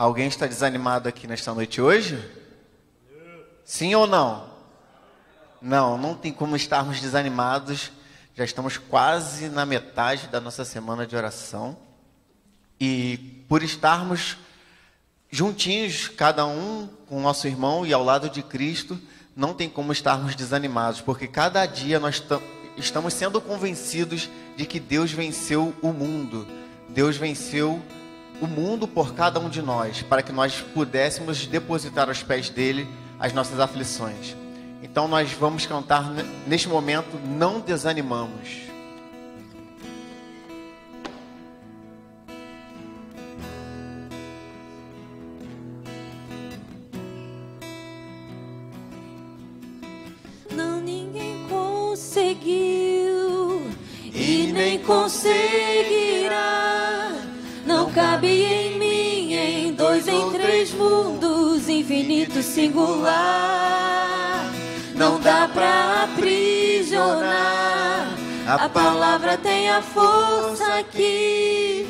Alguém está desanimado aqui nesta noite hoje? Sim ou não? Não, não tem como estarmos desanimados. Já estamos quase na metade da nossa semana de oração. E por estarmos juntinhos, cada um com o nosso irmão e ao lado de Cristo, não tem como estarmos desanimados, porque cada dia nós estamos sendo convencidos de que Deus venceu o mundo. Deus venceu o mundo por cada um de nós, para que nós pudéssemos depositar aos pés dele as nossas aflições. Então nós vamos cantar neste momento, Não Desanimamos. Não, ninguém conseguiu e nem conseguirá. Não cabe em mim, em dois, em três mundos, infinito, singular. Não dá pra aprisionar. A palavra tem a força aqui.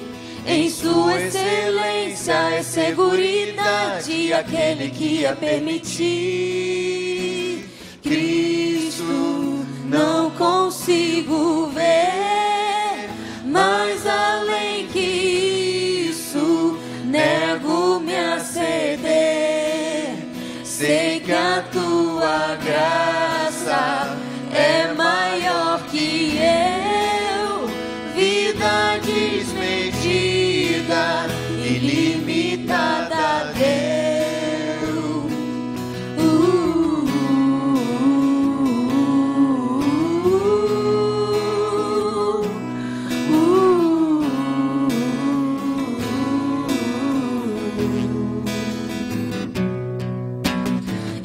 Em sua excelência é seguridade aquele que ia permitir. Cristo, não consigo ver mais além que isso. Nego-me a ceder. Sei que a tua graça é maior que eu. Vida desmedida, ilimitada deu.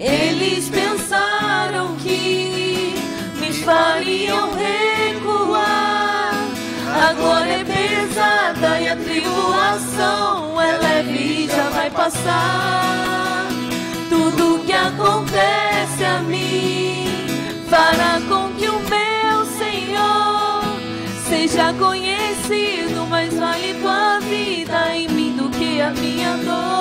Eles pensaram que me fariam recuar. Agora é pesada e a tribulação é leve e já vai passar. Tudo que acontece a mim fará com que o meu Senhor seja conhecido. Mais vale tua vida em mim do que a minha dor.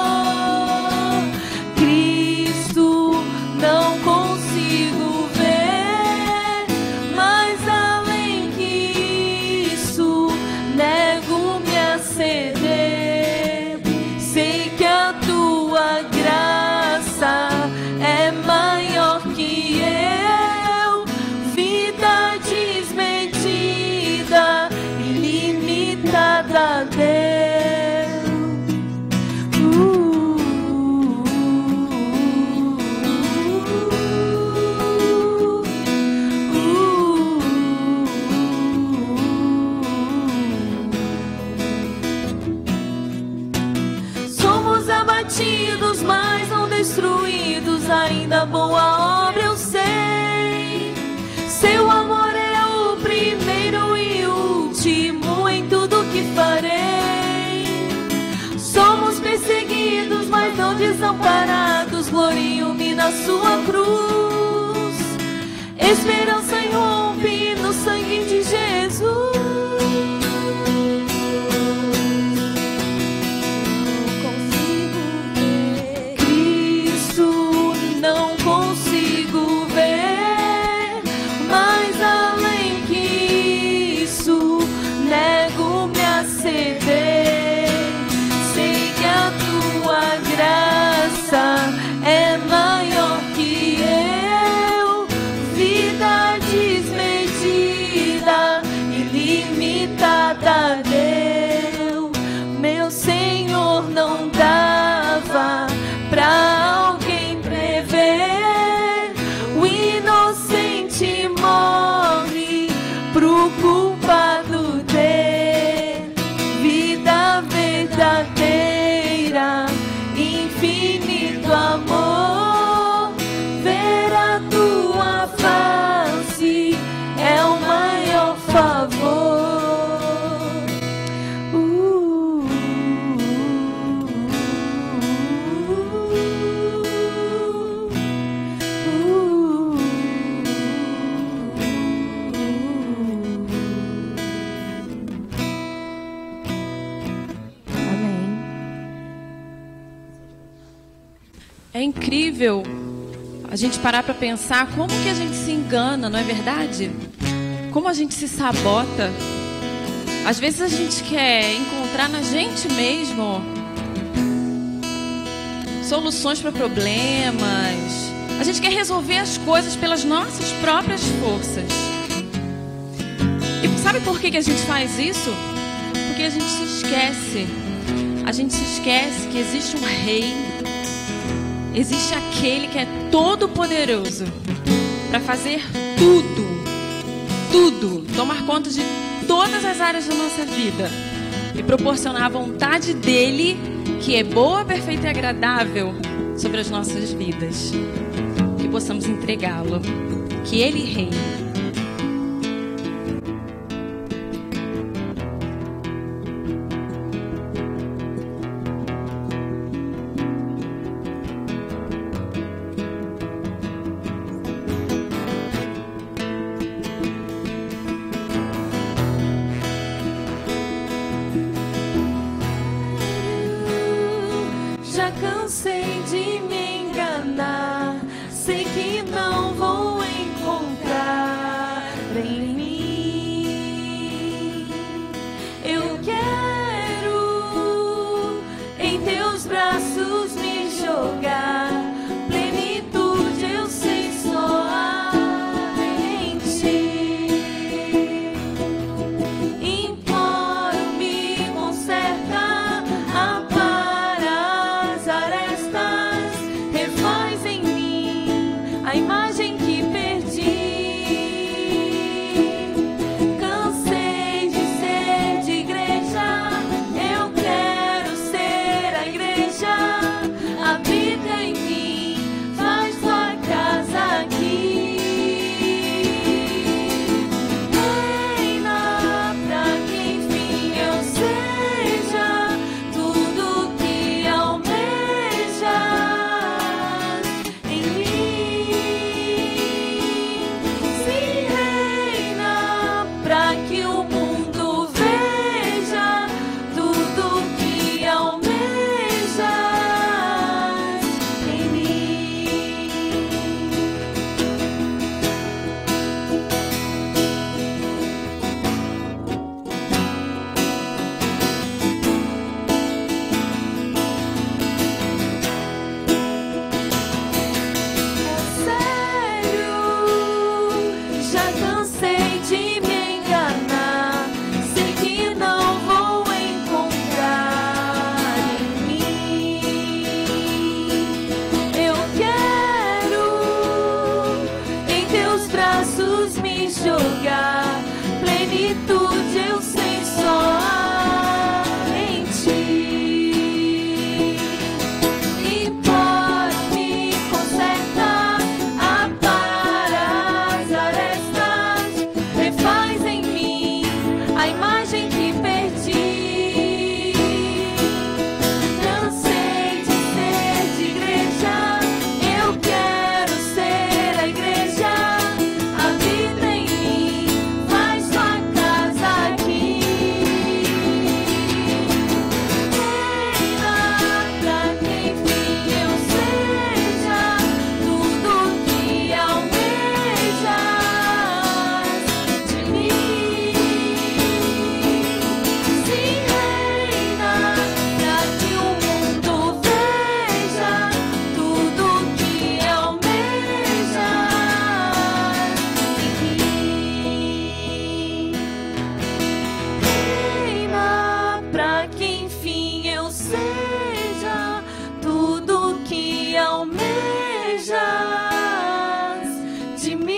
Cristo, não consigo ver mais além que isso. Nego-me a ceder. Sei que a tua graça é maior que eu. Vida desmedida, ilimitada deu. Abatidos, mas não destruídos, ainda boa obra eu sei. Seu amor é o primeiro e último em tudo que farei. Somos perseguidos, mas não desamparados, glorio-me na sua cruz. Esperança irrompe no sangue de Jesus. É maior que eu. Vida desmedida, ilimitada deu. Meu Senhor, não dava pra alguém prever. O inocente morre pro culpado ter vida verdadeira, infinito amor. Ver a tua face é o maior favor. É incrível a gente parar para pensar como que a gente se engana, não é verdade? Como a gente se sabota. Às vezes a gente quer encontrar na gente mesmo soluções para problemas. A gente quer resolver as coisas pelas nossas próprias forças. E sabe por que a gente faz isso? Porque a gente se esquece. A gente se esquece que existe um rei. Existe aquele que é todo poderoso para fazer tudo, tomar conta de todas as áreas da nossa vida e proporcionar a vontade dele, que é boa, perfeita e agradável, sobre as nossas vidas. Que possamos entregá-lo, que ele reine. Já cansei de me enganar, sei que não vou encontrar em mim. Eu quero em teus braços me jogar, plenitude eu sei só em ti. Imploro, me conserta, apara as arestas, refaz em mim a imagem que perdi. Cansei de ser de igreja, eu quero ser a igreja. Habita em mim, faz tua casa aqui. Reina pra que enfim eu seja tudo que almejas em mim. Se reina pra que o mundo veja tudo que almejas em mim. Sério, já cansei de me enganar, sei que não vou encontrar em mim. Eu quero em teus braços me jogar, plenitude eu sei só em ti. Imploro, me conserta, apara as arestas, refaz em mim a imagem que perdi. Cansei de ser de igreja, eu quero ser a igreja. Habita em mim, faz tua casa aqui. Reina pra que enfim eu seja tudo que almejas de mim. Se reina pra que o mundo veja tudo que almejas em mim. Reina pra que enfim eu seja tudo que almejas de mim.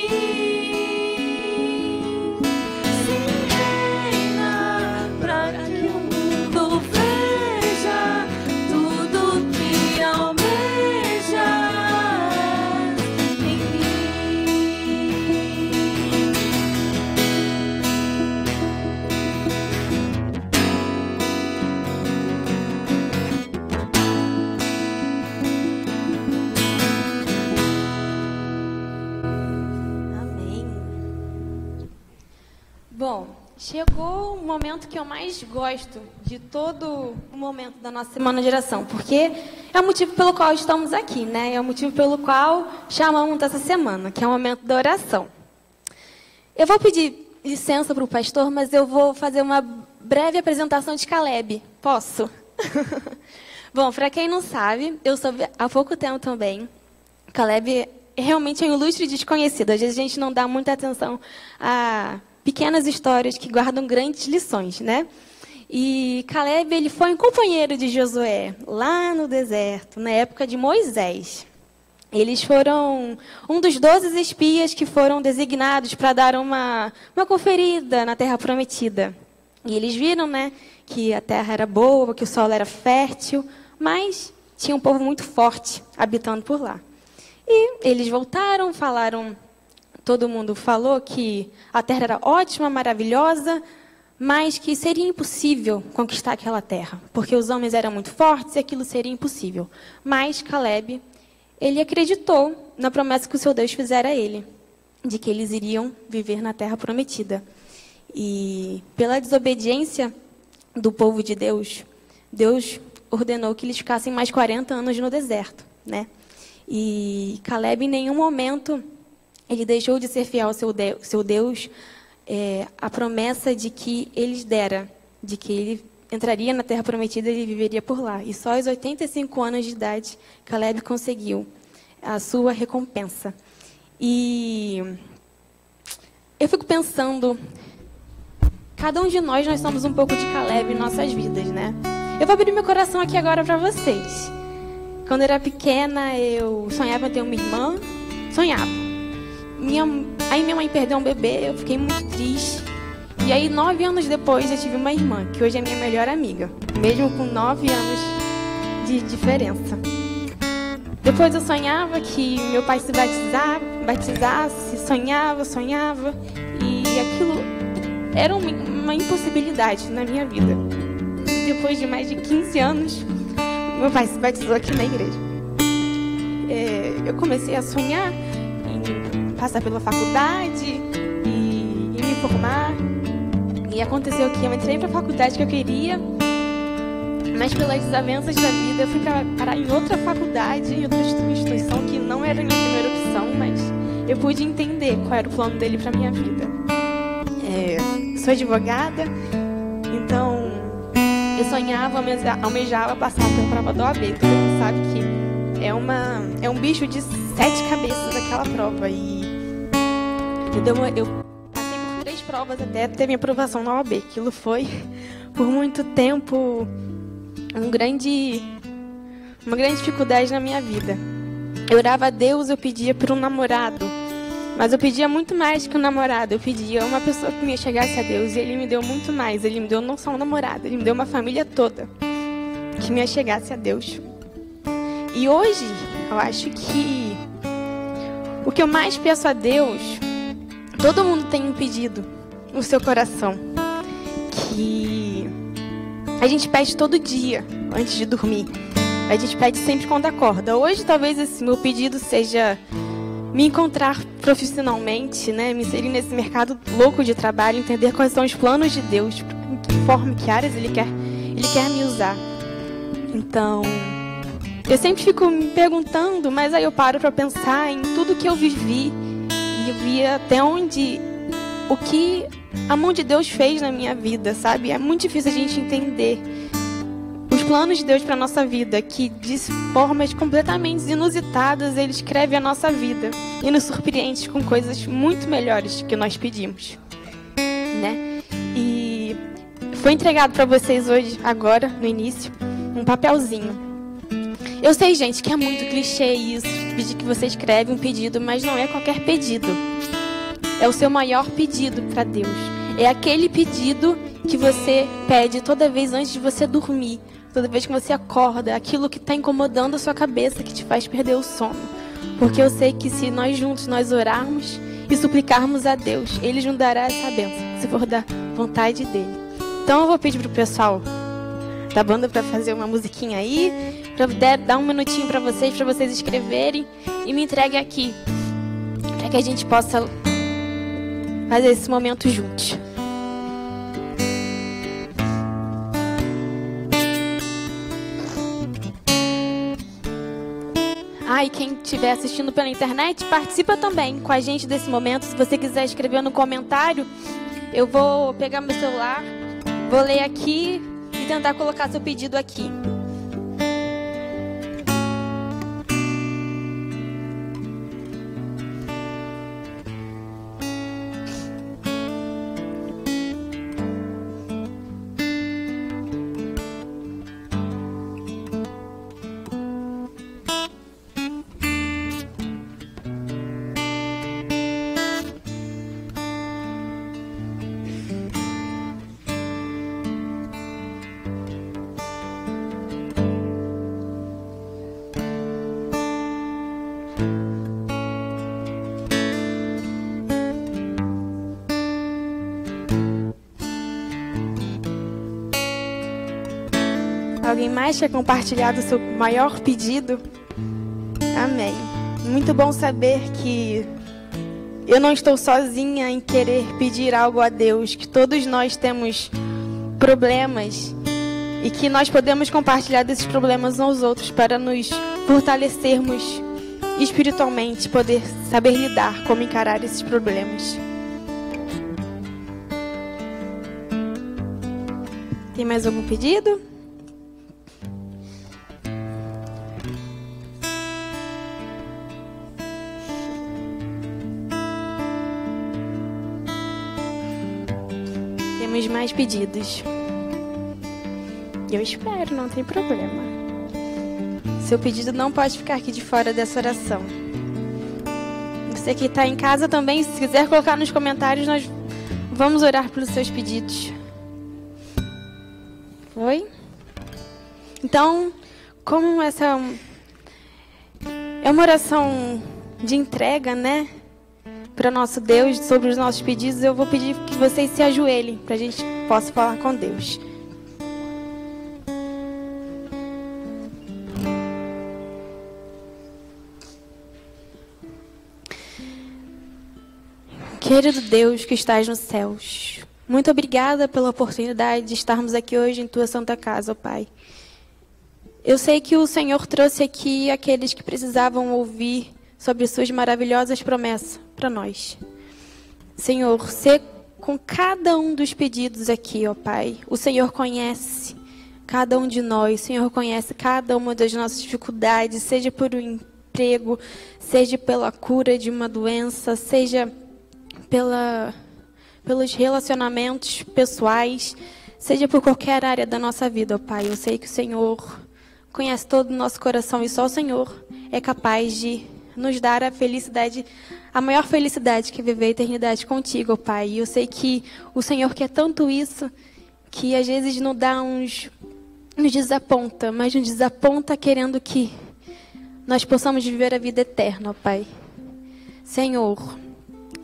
Se reina pra que o mundo veja tudo que almejas em mim. Amém. Bom, chegou o momento que eu mais gosto de todo o momento da nossa Semana de Oração, porque é o motivo pelo qual estamos aqui, né? É o motivo pelo qual chamamos essa semana, que é o momento da oração. Eu vou pedir licença para o pastor, mas eu vou fazer uma breve apresentação de Caleb. Posso? Bom, para quem não sabe, eu soube há pouco tempo também. Caleb realmente é um ilustre desconhecido. Às vezes a gente não dá muita atenção a pequenas histórias que guardam grandes lições, né? E Caleb, ele foi um companheiro de Josué, lá no deserto, na época de Moisés. Eles foram um dos 12 espias que foram designados para dar uma conferida na Terra Prometida. E eles viram, né, que a terra era boa, que o solo era fértil, mas tinha um povo muito forte habitando por lá. E eles voltaram, falaram, todo mundo falou que a terra era ótima, maravilhosa, mas que seria impossível conquistar aquela terra, porque os homens eram muito fortes e aquilo seria impossível. Mas Caleb, ele acreditou na promessa que o seu Deus fizera a ele, de que eles iriam viver na terra prometida. E pela desobediência do povo de Deus, Deus ordenou que eles ficassem mais 40 anos no deserto, né? E Caleb, em nenhum momento, ele deixou de ser fiel ao seu Deus, a promessa de que eles dera, de que ele entraria na terra prometida e ele viveria por lá. E só aos 85 anos de idade, Caleb conseguiu a sua recompensa. E eu fico pensando, cada um de nós somos um pouco de Caleb em nossas vidas, né? Eu vou abrir meu coração aqui agora para vocês. Quando eu era pequena, eu sonhava em ter uma irmã. Sonhava. Aí minha mãe perdeu um bebê, eu fiquei muito triste. E aí, 9 anos depois, eu tive uma irmã, que hoje é minha melhor amiga. Mesmo com 9 anos de diferença. Depois eu sonhava que meu pai se batizasse, sonhava. E aquilo era uma impossibilidade na minha vida. Depois de mais de 15 anos, meu pai se batizou aqui na igreja. Eu comecei a sonhar em passar pela faculdade e me formar. E aconteceu que eu entrei para a faculdade que eu queria, mas pelas desavenças da vida eu fui parar em outra faculdade, em outra instituição que não era a minha primeira opção, mas eu pude entender qual era o plano dele para minha vida. Sou advogada, então eu sonhava, almejava passar pela prova da OAB. Todo mundo sabe que é um bicho de 7 cabeças aquela prova. E eu passei por 3 provas até ter minha aprovação na OAB. Aquilo foi, por muito tempo, uma grande dificuldade na minha vida. Eu orava a Deus, eu pedia por um namorado. Mas eu pedia muito mais que um namorado. Eu pedia uma pessoa que me chegasse a Deus. E Ele me deu muito mais. Ele me deu não só um namorado, Ele me deu uma família toda que me chegasse a Deus. E hoje, eu acho que o que eu mais peço a Deus, todo mundo tem um pedido no seu coração, que a gente pede todo dia, antes de dormir. A gente pede sempre quando acorda. Hoje, talvez esse meu pedido seja me encontrar profissionalmente, né? Me inserir nesse mercado louco de trabalho, entender quais são os planos de Deus, em que forma, que áreas Ele quer me usar. Então, eu sempre fico me perguntando, mas aí eu paro para pensar em tudo que eu vivi e eu vi até onde o que a mão de Deus fez na minha vida, sabe? É muito difícil a gente entender os planos de Deus para a nossa vida, que de formas completamente inusitadas Ele escreve a nossa vida e nos surpreende com coisas muito melhores que nós pedimos, né? E foi entregado para vocês hoje, agora, no início, um papelzinho. Eu sei, gente, que é muito clichê isso, pedir que você escreve um pedido, mas não é qualquer pedido. É o seu maior pedido para Deus. É aquele pedido que você pede toda vez antes de você dormir, toda vez que você acorda, aquilo que está incomodando a sua cabeça, que te faz perder o sono. Porque eu sei que se nós juntos nós orarmos e suplicarmos a Deus, Ele nos dará essa bênção, se for da vontade dEle. Então eu vou pedir para o pessoal da banda para fazer uma musiquinha aí, para dar um minutinho para vocês escreverem e me entregue aqui, para que a gente possa fazer esse momento juntos. Ah, e quem estiver assistindo pela internet, participa também com a gente desse momento. Se você quiser escrever no comentário, eu vou pegar meu celular, vou ler aqui e tentar colocar seu pedido aqui. Alguém mais quer compartilhar do seu maior pedido? Amém. Muito bom saber que eu não estou sozinha em querer pedir algo a Deus, que todos nós temos problemas e que nós podemos compartilhar desses problemas uns aos outros para nos fortalecermos espiritualmente, poder saber lidar, como encarar esses problemas. Tem mais algum pedido? Temos mais pedidos. Eu espero, não tem problema. Seu pedido não pode ficar aqui de fora dessa oração. Você que está em casa também, se quiser colocar nos comentários, nós vamos orar pelos seus pedidos. Foi? Então, como essa é uma oração de entrega, né? Para nosso Deus, sobre os nossos pedidos, eu vou pedir que vocês se ajoelhem, para a gente possa falar com Deus. Querido Deus que estás nos céus, muito obrigada pela oportunidade de estarmos aqui hoje em Tua Santa Casa, ó Pai. Eu sei que o Senhor trouxe aqui aqueles que precisavam ouvir sobre suas maravilhosas promessas para nós. Senhor, sê com cada um dos pedidos aqui, ó Pai. O Senhor conhece cada um de nós. O Senhor conhece cada uma das nossas dificuldades, seja por um emprego, seja pela cura de uma doença, seja pelos relacionamentos pessoais, seja por qualquer área da nossa vida, ó Pai. Eu sei que o Senhor conhece todo o nosso coração e só o Senhor é capaz de nos dar a felicidade, a maior felicidade que é viver a eternidade contigo, ó Pai. E eu sei que o Senhor quer tanto isso, que às vezes nos desaponta, mas nos desaponta querendo que nós possamos viver a vida eterna, ó Pai. Senhor,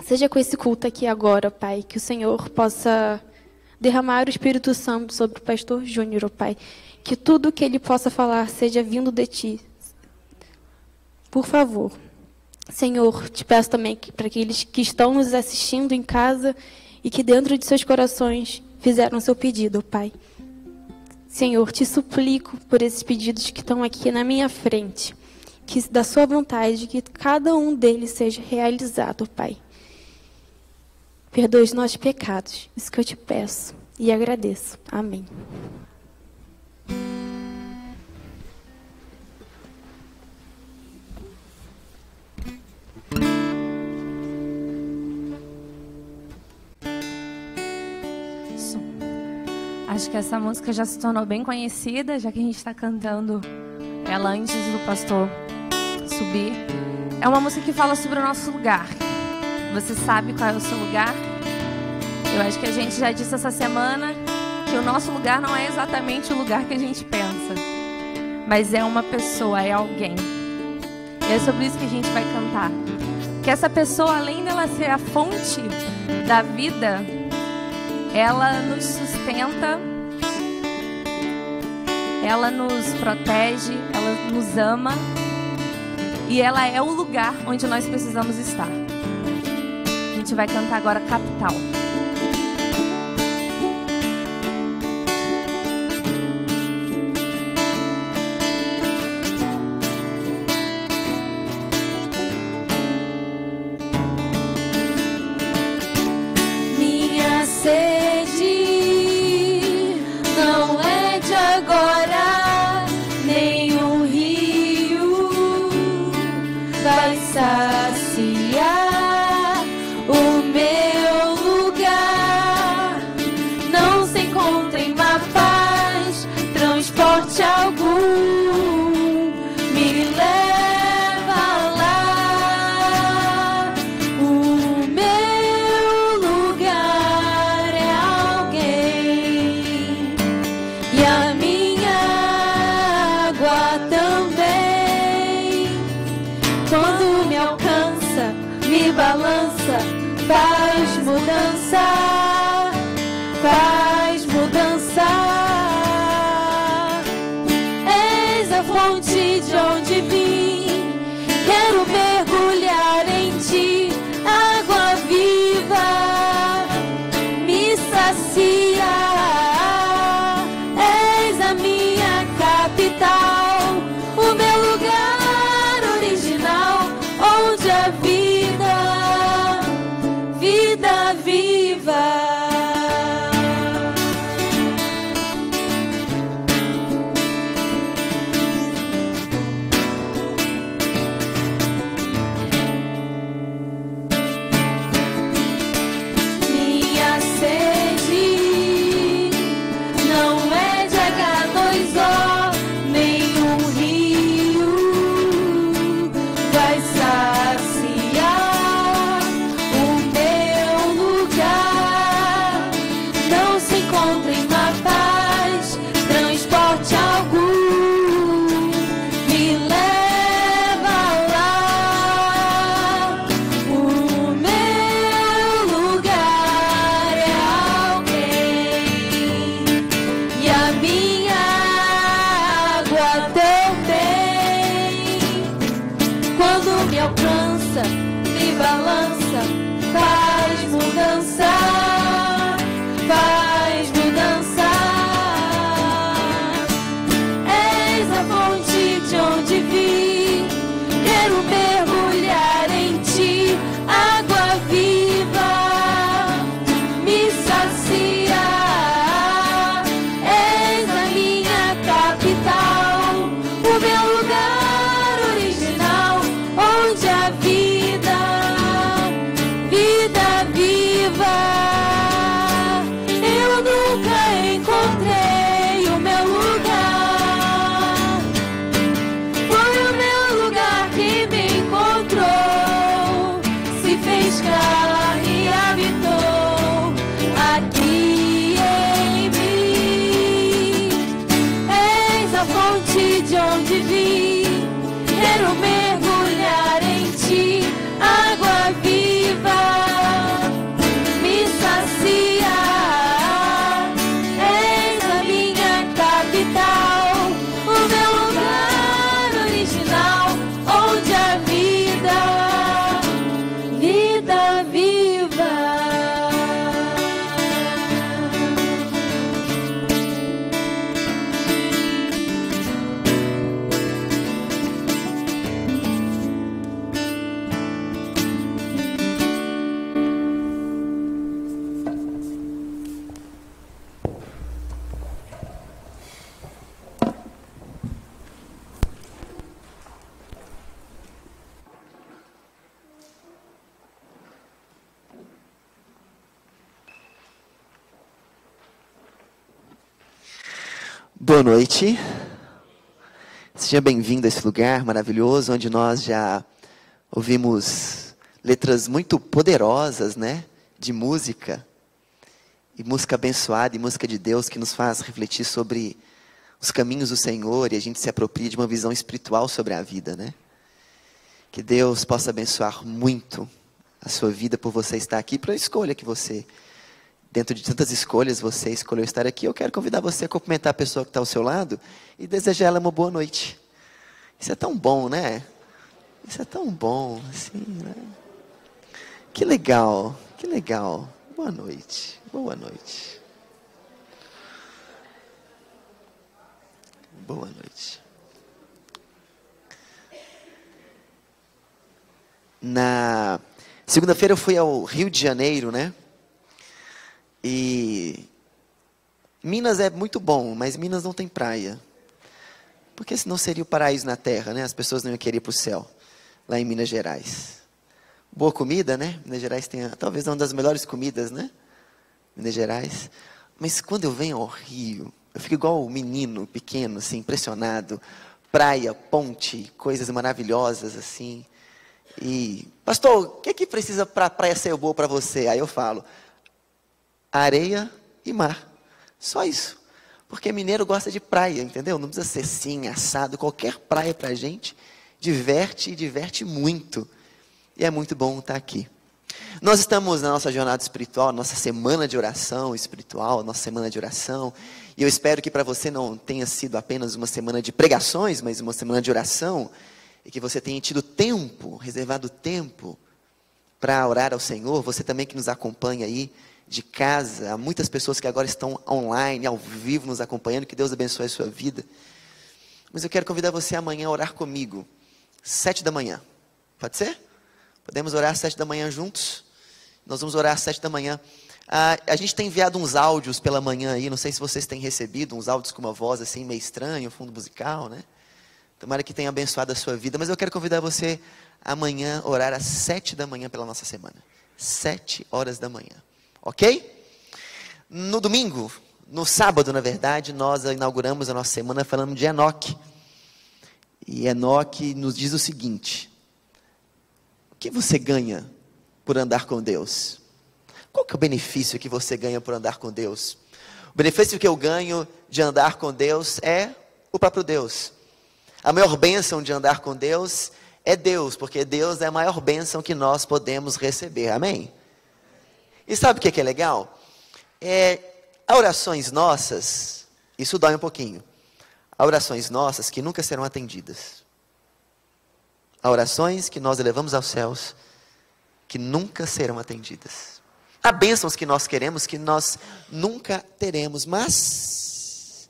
seja com esse culto aqui agora, ó Pai, que o Senhor possa derramar o Espírito Santo sobre o pastor Júnior, ó Pai. Que tudo que ele possa falar seja vindo de Ti. Por favor, Senhor, te peço também para aqueles que estão nos assistindo em casa e que dentro de seus corações fizeram seu pedido, Pai. Senhor, te suplico por esses pedidos que estão aqui na minha frente, que da sua vontade, que cada um deles seja realizado, Pai. Perdoe os nossos pecados, isso que eu te peço e agradeço. Amém. Acho que essa música já se tornou bem conhecida, já que a gente está cantando ela antes do pastor subir. É uma música que fala sobre o nosso lugar. Você sabe qual é o seu lugar? Eu acho que a gente já disse essa semana que o nosso lugar não é exatamente o lugar que a gente pensa, mas é uma pessoa, é alguém. E é sobre isso que a gente vai cantar. Que essa pessoa, além dela ser a fonte da vida, ela nos sustenta, ela nos protege, ela nos ama e ela é o lugar onde nós precisamos estar. A gente vai cantar agora Capital. vai saciar o meu lugar. Não se encontra em má paz, transporte algum me leva lá. O meu lugar é alguém e a minha água também. Quando me alcança, me balança, faz mudança, faz mudança. És a fonte de onde vim, quero mergulhar em ti, água viva, me sacia. És a minha capital, o meu lugar original, onde a vida viva. Minha sede não é de H2O, nenhum rio vai saciar o meu lugar. Não se encontra em má paz, transporte algum me leva lá. O meu lugar é alguém e a minha água também. Quando me alcança, me balança, faz mudança, faz mudança. És a fonte de onde vim, quero mergulhar em ti, água viva, me sacia. És a minha capital, o meu lugar original, onde a vida viva. Eu nunca encontrei o meu lugar, foi o meu lugar que me encontrou, se fez carne e habitou aqui em mim. És a fonte de onde vim, quero mergulhar em ti, água viva, me sacia. És a minha capital, o meu lugar original, onde a vida viva. Boa noite. Seja bem-vindo a esse lugar maravilhoso, onde nós já ouvimos letras muito poderosas, né? De música. E música abençoada, e música de Deus, que nos faz refletir sobre os caminhos do Senhor, e a gente se apropria de uma visão espiritual sobre a vida, né? Que Deus possa abençoar muito a sua vida por você estar aqui, pela escolha que você... Dentro de tantas escolhas, você escolheu estar aqui. Eu quero convidar você a cumprimentar a pessoa que está ao seu lado e desejar ela uma boa noite. Isso é tão bom, né? Isso é tão bom, assim, né? Que legal, que legal. Boa noite, boa noite. Boa noite. Na segunda-feira eu fui ao Rio de Janeiro, né? E Minas é muito bom, mas Minas não tem praia. Porque senão seria o paraíso na terra, né? As pessoas não iam querer ir para o céu. lá em Minas Gerais. Boa comida, né? Minas Gerais tem talvez uma das melhores comidas, né? Minas Gerais. Mas quando eu venho ao Rio, eu fico igual um menino pequeno, assim, impressionado. Praia, ponte, coisas maravilhosas, assim. E, pastor, o que é que precisa para a praia ser boa para você? Aí eu falo, areia e mar. Só isso. Porque mineiro gosta de praia, entendeu? Não precisa ser sim, assado. Qualquer praia para a gente diverte e diverte muito. E é muito bom estar aqui. Nós estamos na nossa jornada espiritual, nossa semana de oração espiritual, nossa semana de oração. E eu espero que para você não tenha sido apenas uma semana de pregações, mas uma semana de oração. E que você tenha tido tempo, reservado tempo para orar ao Senhor. Você também que nos acompanha aí de casa. Há muitas pessoas que agora estão online, ao vivo, nos acompanhando. Que Deus abençoe a sua vida. Mas eu quero convidar você amanhã a orar comigo. 7 da manhã. Pode ser? Podemos orar às 7 da manhã juntos? Nós vamos orar às 7 da manhã. A gente tem enviado uns áudios pela manhã aí. Não sei se vocês têm recebido uns áudios com uma voz assim meio estranha, um fundo musical, né? Tomara que tenha abençoado a sua vida. Mas eu quero convidar você amanhã a orar às 7 da manhã pela nossa semana. 7 horas da manhã. Ok? No domingo, no sábado, na verdade, nós inauguramos a nossa semana falando de Enoque. E Enoque nos diz o seguinte: o que você ganha por andar com Deus? Qual que é o benefício que você ganha por andar com Deus? O benefício que eu ganho de andar com Deus é o próprio Deus. A maior bênção de andar com Deus é Deus, porque Deus é a maior bênção que nós podemos receber, amém? E sabe o que é legal? Há orações nossas, isso dói um pouquinho, há orações nossas que nunca serão atendidas. Há orações que nós elevamos aos céus, que nunca serão atendidas. Há bênçãos que nós queremos, que nós nunca teremos, mas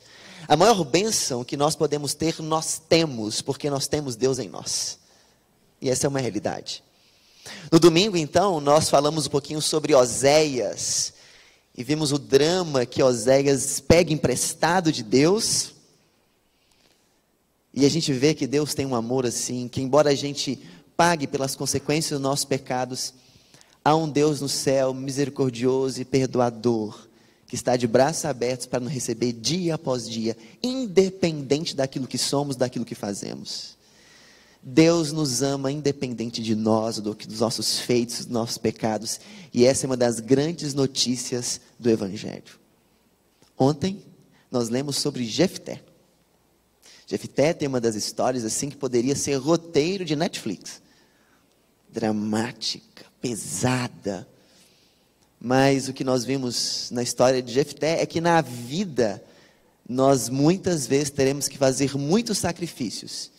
a maior bênção que nós podemos ter, nós temos, porque nós temos Deus em nós. E essa é uma realidade. No domingo, então, nós falamos um pouquinho sobre Oséias, e vimos o drama que Oséias pega emprestado de Deus, e a gente vê que Deus tem um amor assim, que embora a gente pague pelas consequências dos nossos pecados, há um Deus no céu misericordioso e perdoador, que está de braços abertos para nos receber dia após dia, independente daquilo que somos, daquilo que fazemos. Deus nos ama independente de nós, dos nossos feitos, dos nossos pecados, e essa é uma das grandes notícias do Evangelho. Ontem, nós lemos sobre Jefté. Jefté tem uma das histórias assim que poderia ser roteiro de Netflix. Dramática, pesada. Mas o que nós vimos na história de Jefté é que na vida nós muitas vezes teremos que fazer muitos sacrifícios,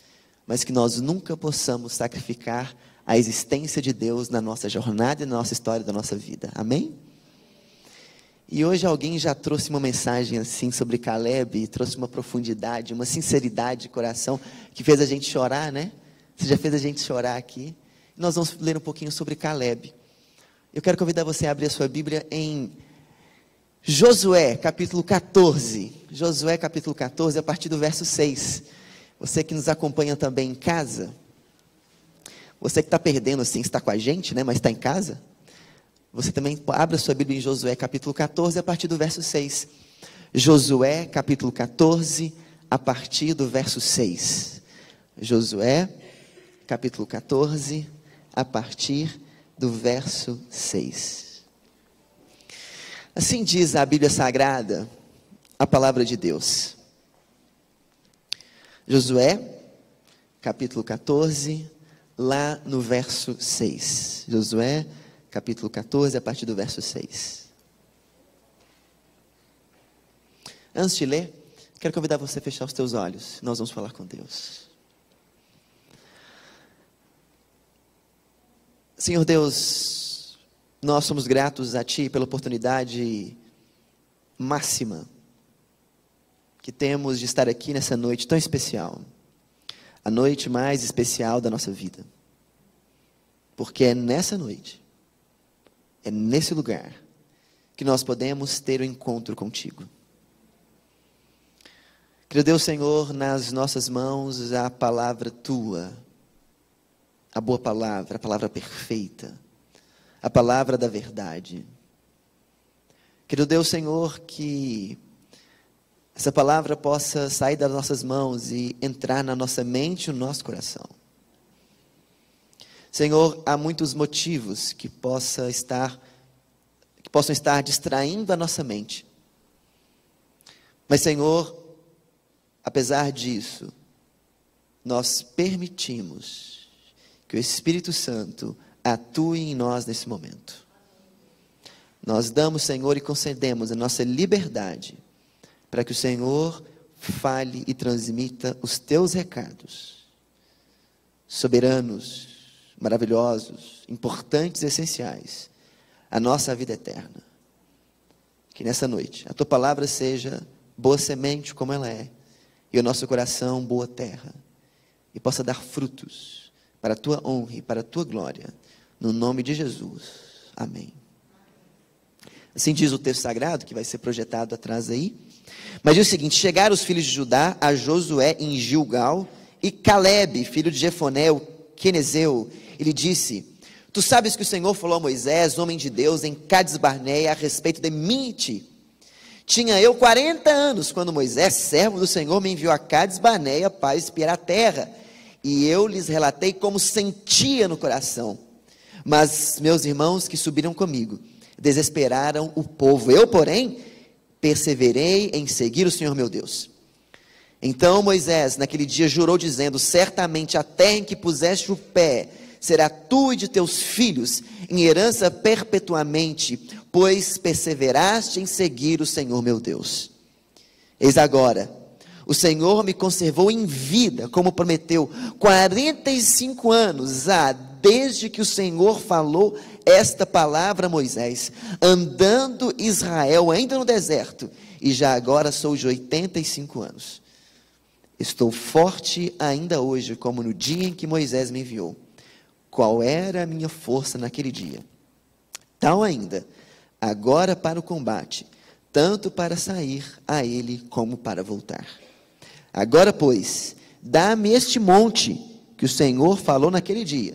mas que nós nunca possamos sacrificar a existência de Deus na nossa jornada e na nossa história da nossa vida. Amém? E hoje alguém já trouxe uma mensagem assim sobre Caleb, e trouxe uma profundidade, uma sinceridade de coração, que fez a gente chorar, né? Você já fez a gente chorar aqui. Nós vamos ler um pouquinho sobre Caleb. Eu quero convidar você a abrir a sua Bíblia em Josué, capítulo 14. Josué, capítulo 14, a partir do verso 6. Você que nos acompanha também em casa, você que está perdendo assim, está com a gente, né? Mas está em casa. Você também abre a sua Bíblia em Josué capítulo 14, a partir do verso 6. Josué capítulo 14, a partir do verso 6. Josué capítulo 14, a partir do verso 6. Assim diz a Bíblia Sagrada, a palavra de Deus. Josué capítulo 14, lá no verso 6. Josué capítulo 14, a partir do verso 6. Antes de ler, quero convidar você a fechar os teus olhos. Nós vamos falar com Deus. Senhor Deus, nós somos gratos a Ti pela oportunidade máxima que temos de estar aqui nessa noite tão especial. A noite mais especial da nossa vida. Porque é nessa noite, é nesse lugar, que nós podemos ter o encontro contigo. Querido Deus, Senhor, nas nossas mãos a palavra Tua, a boa palavra, a palavra perfeita, a palavra da verdade. Querido Deus, Senhor, que essa palavra possa sair das nossas mãos e entrar na nossa mente e no nosso coração. Senhor, há muitos motivos que possam estar distraindo a nossa mente. Mas, Senhor, apesar disso, nós permitimos que o Espírito Santo atue em nós nesse momento. Nós damos, Senhor, e concedemos a nossa liberdade para que o Senhor fale e transmita os teus recados, soberanos, maravilhosos, importantes, essenciais, à nossa vida eterna. Que nessa noite a tua palavra seja boa semente como ela é, e o nosso coração boa terra, e possa dar frutos para a tua honra e para a tua glória, no nome de Jesus. Amém. Assim diz o texto sagrado, que vai ser projetado atrás aí. Mas diz o seguinte: chegaram os filhos de Judá a Josué em Gilgal, e Calebe, filho de Jefoné, o quenezeu, ele disse: tu sabes que o Senhor falou a Moisés, homem de Deus, em Cades-Barneia, a respeito de mim e ti. Tinha eu 40 anos, quando Moisés, servo do Senhor, me enviou a Cades-Barneia para espiar a terra, e eu lhes relatei como sentia no coração. Mas meus irmãos que subiram comigo desesperaram o povo. Eu, porém, perseverei em seguir o Senhor meu Deus. Então Moisés naquele dia jurou dizendo: certamente a terra em que puseste o pé será tua e de teus filhos em herança perpetuamente, pois perseveraste em seguir o Senhor meu Deus. Eis agora, o Senhor me conservou em vida, como prometeu, 45 anos desde que o Senhor falou esta palavra a Moisés, andando Israel ainda no deserto, e já agora sou de 85 anos. Estou forte ainda hoje, como no dia em que Moisés me enviou. Qual era a minha força naquele dia? Tal ainda, agora para o combate, tanto para sair a ele como para voltar. Agora, pois, dá-me este monte que o Senhor falou naquele dia,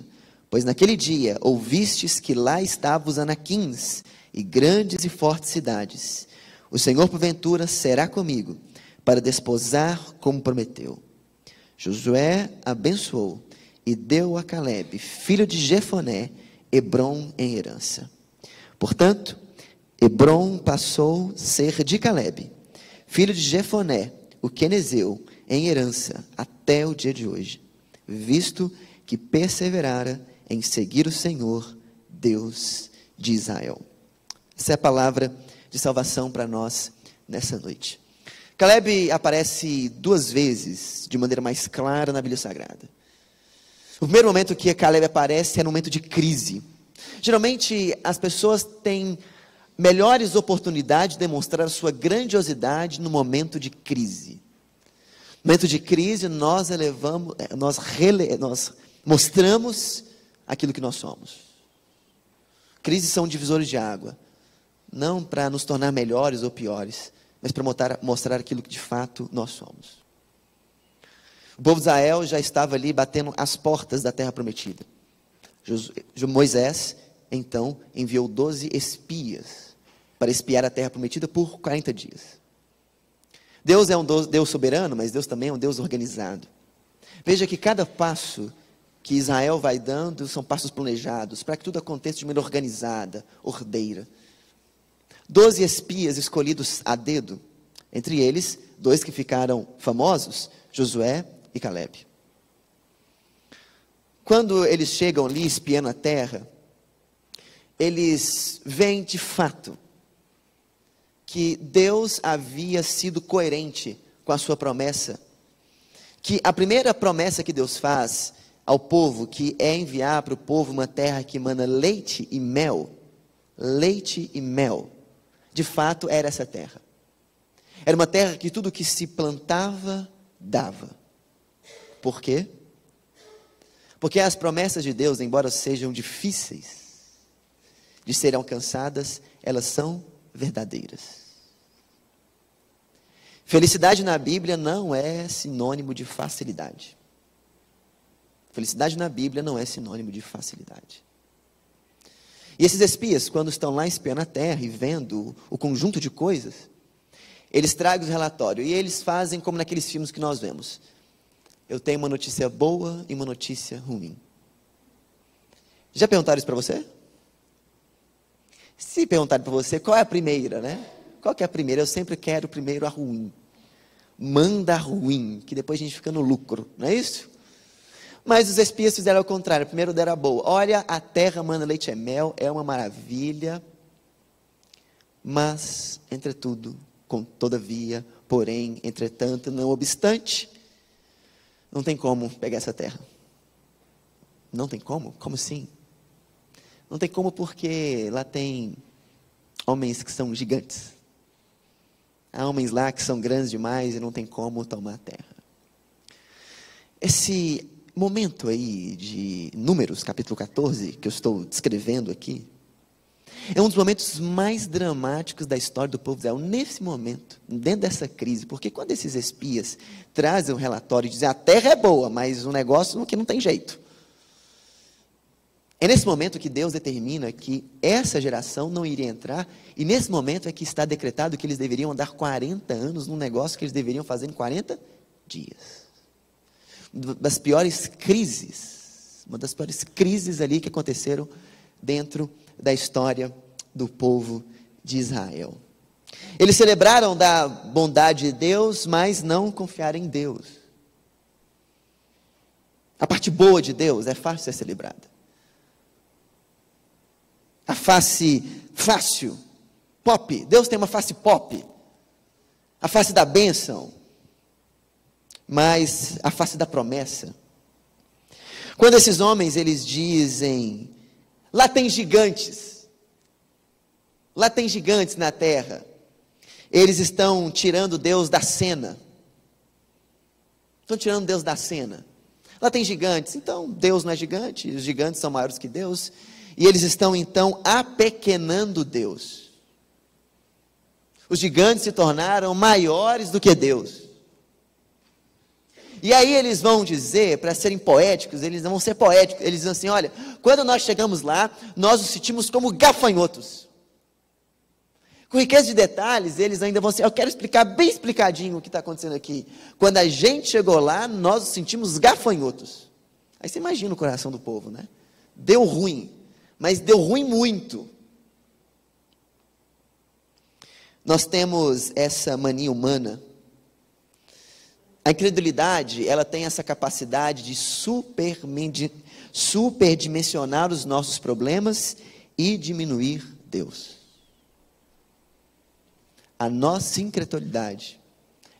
pois naquele dia ouvistes que lá estavam os anaquins e grandes e fortes cidades. O Senhor, porventura, será comigo, para desposar como prometeu. Josué abençoou e deu a Calebe, filho de Jefoné, Hebrom em herança. Portanto, Hebrom passou a ser de Calebe, filho de Jefoné, o quenezeu, em herança até o dia de hoje, visto que perseverara em seguir o Senhor, Deus de Israel. Essa é a palavra de salvação para nós nessa noite. Calebe aparece 2 vezes de maneira mais clara na Bíblia Sagrada. O primeiro momento que Calebe aparece é no momento de crise. Geralmente as pessoas têm melhores oportunidades de demonstrar a sua grandiosidade no momento de crise. No momento de crise nós mostramos aquilo que nós somos. Crises são divisores de água, não para nos tornar melhores ou piores, mas para mostrar aquilo que de fato nós somos. O povo de Israel já estava ali batendo as portas da terra prometida. Moisés, então, enviou 12 espias para espiar a terra prometida por 40 dias. Deus é um Deus soberano, mas Deus também é um Deus organizado. Veja que cada passo que Israel vai dando são passos planejados, para que tudo aconteça de maneira organizada, ordeira. 12 espias escolhidos a dedo, entre eles, 2 que ficaram famosos, Josué e Calebe. Quando eles chegam ali espiando a terra, eles veem de fato que Deus havia sido coerente com a sua promessa, que a primeira promessa que Deus faz ao povo, que é enviar para o povo uma terra que emana leite e mel, de fato era essa terra. Era uma terra que tudo que se plantava, dava. Por quê? Porque as promessas de Deus, embora sejam difíceis de serem alcançadas, elas são verdadeiras. Felicidade na Bíblia não é sinônimo de facilidade. Felicidade na Bíblia não é sinônimo de facilidade. E esses espias, quando estão lá espiando a terra e vendo o conjunto de coisas, eles tragam o relatório e eles fazem como naqueles filmes que nós vemos. Eu tenho uma notícia boa e uma notícia ruim. Já perguntaram isso para você? Se perguntarem para você, qual é a primeira, né? Qual que é a primeira? Eu sempre quero primeiro a ruim. Manda a ruim, que depois a gente fica no lucro, não é isso? Mas os espias fizeram ao contrário, primeiro deram a boa. Olha, a terra mana leite e mel, é uma maravilha. Mas, entretudo, todavia, porém, entretanto, não obstante, não tem como pegar essa terra. Não tem como? Como assim? Não tem como porque lá tem homens que são gigantes. Há homens lá que são grandes demais e não tem como tomar a terra. Esse momento aí de Números, capítulo 14, que eu estou descrevendo aqui, é um dos momentos mais dramáticos da história do povo de Israel, nesse momento, dentro dessa crise, porque quando esses espias trazem um relatório e dizem, a terra é boa, mas o negócio que não tem jeito. É nesse momento que Deus determina que essa geração não iria entrar, e nesse momento é que está decretado que eles deveriam andar 40 anos num negócio que eles deveriam fazer em 40 dias. Uma das piores crises ali que aconteceram dentro da história do povo de Israel. Eles celebraram da bondade de Deus, mas não confiaram em Deus. A parte boa de Deus é fácil ser celebrada. A face fácil, pop, Deus tem uma face pop, a face da bênção, mas a face da promessa. Quando esses homens, eles dizem, lá tem gigantes na terra, eles estão tirando Deus da cena, lá tem gigantes, então Deus não é gigante, os gigantes são maiores que Deus, e eles estão então apequenando Deus. Os gigantes se tornaram maiores do que Deus. E aí eles vão dizer, para serem poéticos, eles não vão ser poéticos, eles dizem assim, olha, quando nós chegamos lá, nós nos sentimos como gafanhotos. Com riqueza de detalhes, eles ainda vão ser, eu quero explicar bem explicadinho o que está acontecendo aqui. Quando a gente chegou lá, nós nos sentimos gafanhotos. Aí você imagina o coração do povo, né? Deu ruim. Mas deu ruim muito. Nós temos essa mania humana. A incredulidade, ela tem essa capacidade de superdimensionar os nossos problemas e diminuir Deus. A nossa incredulidade,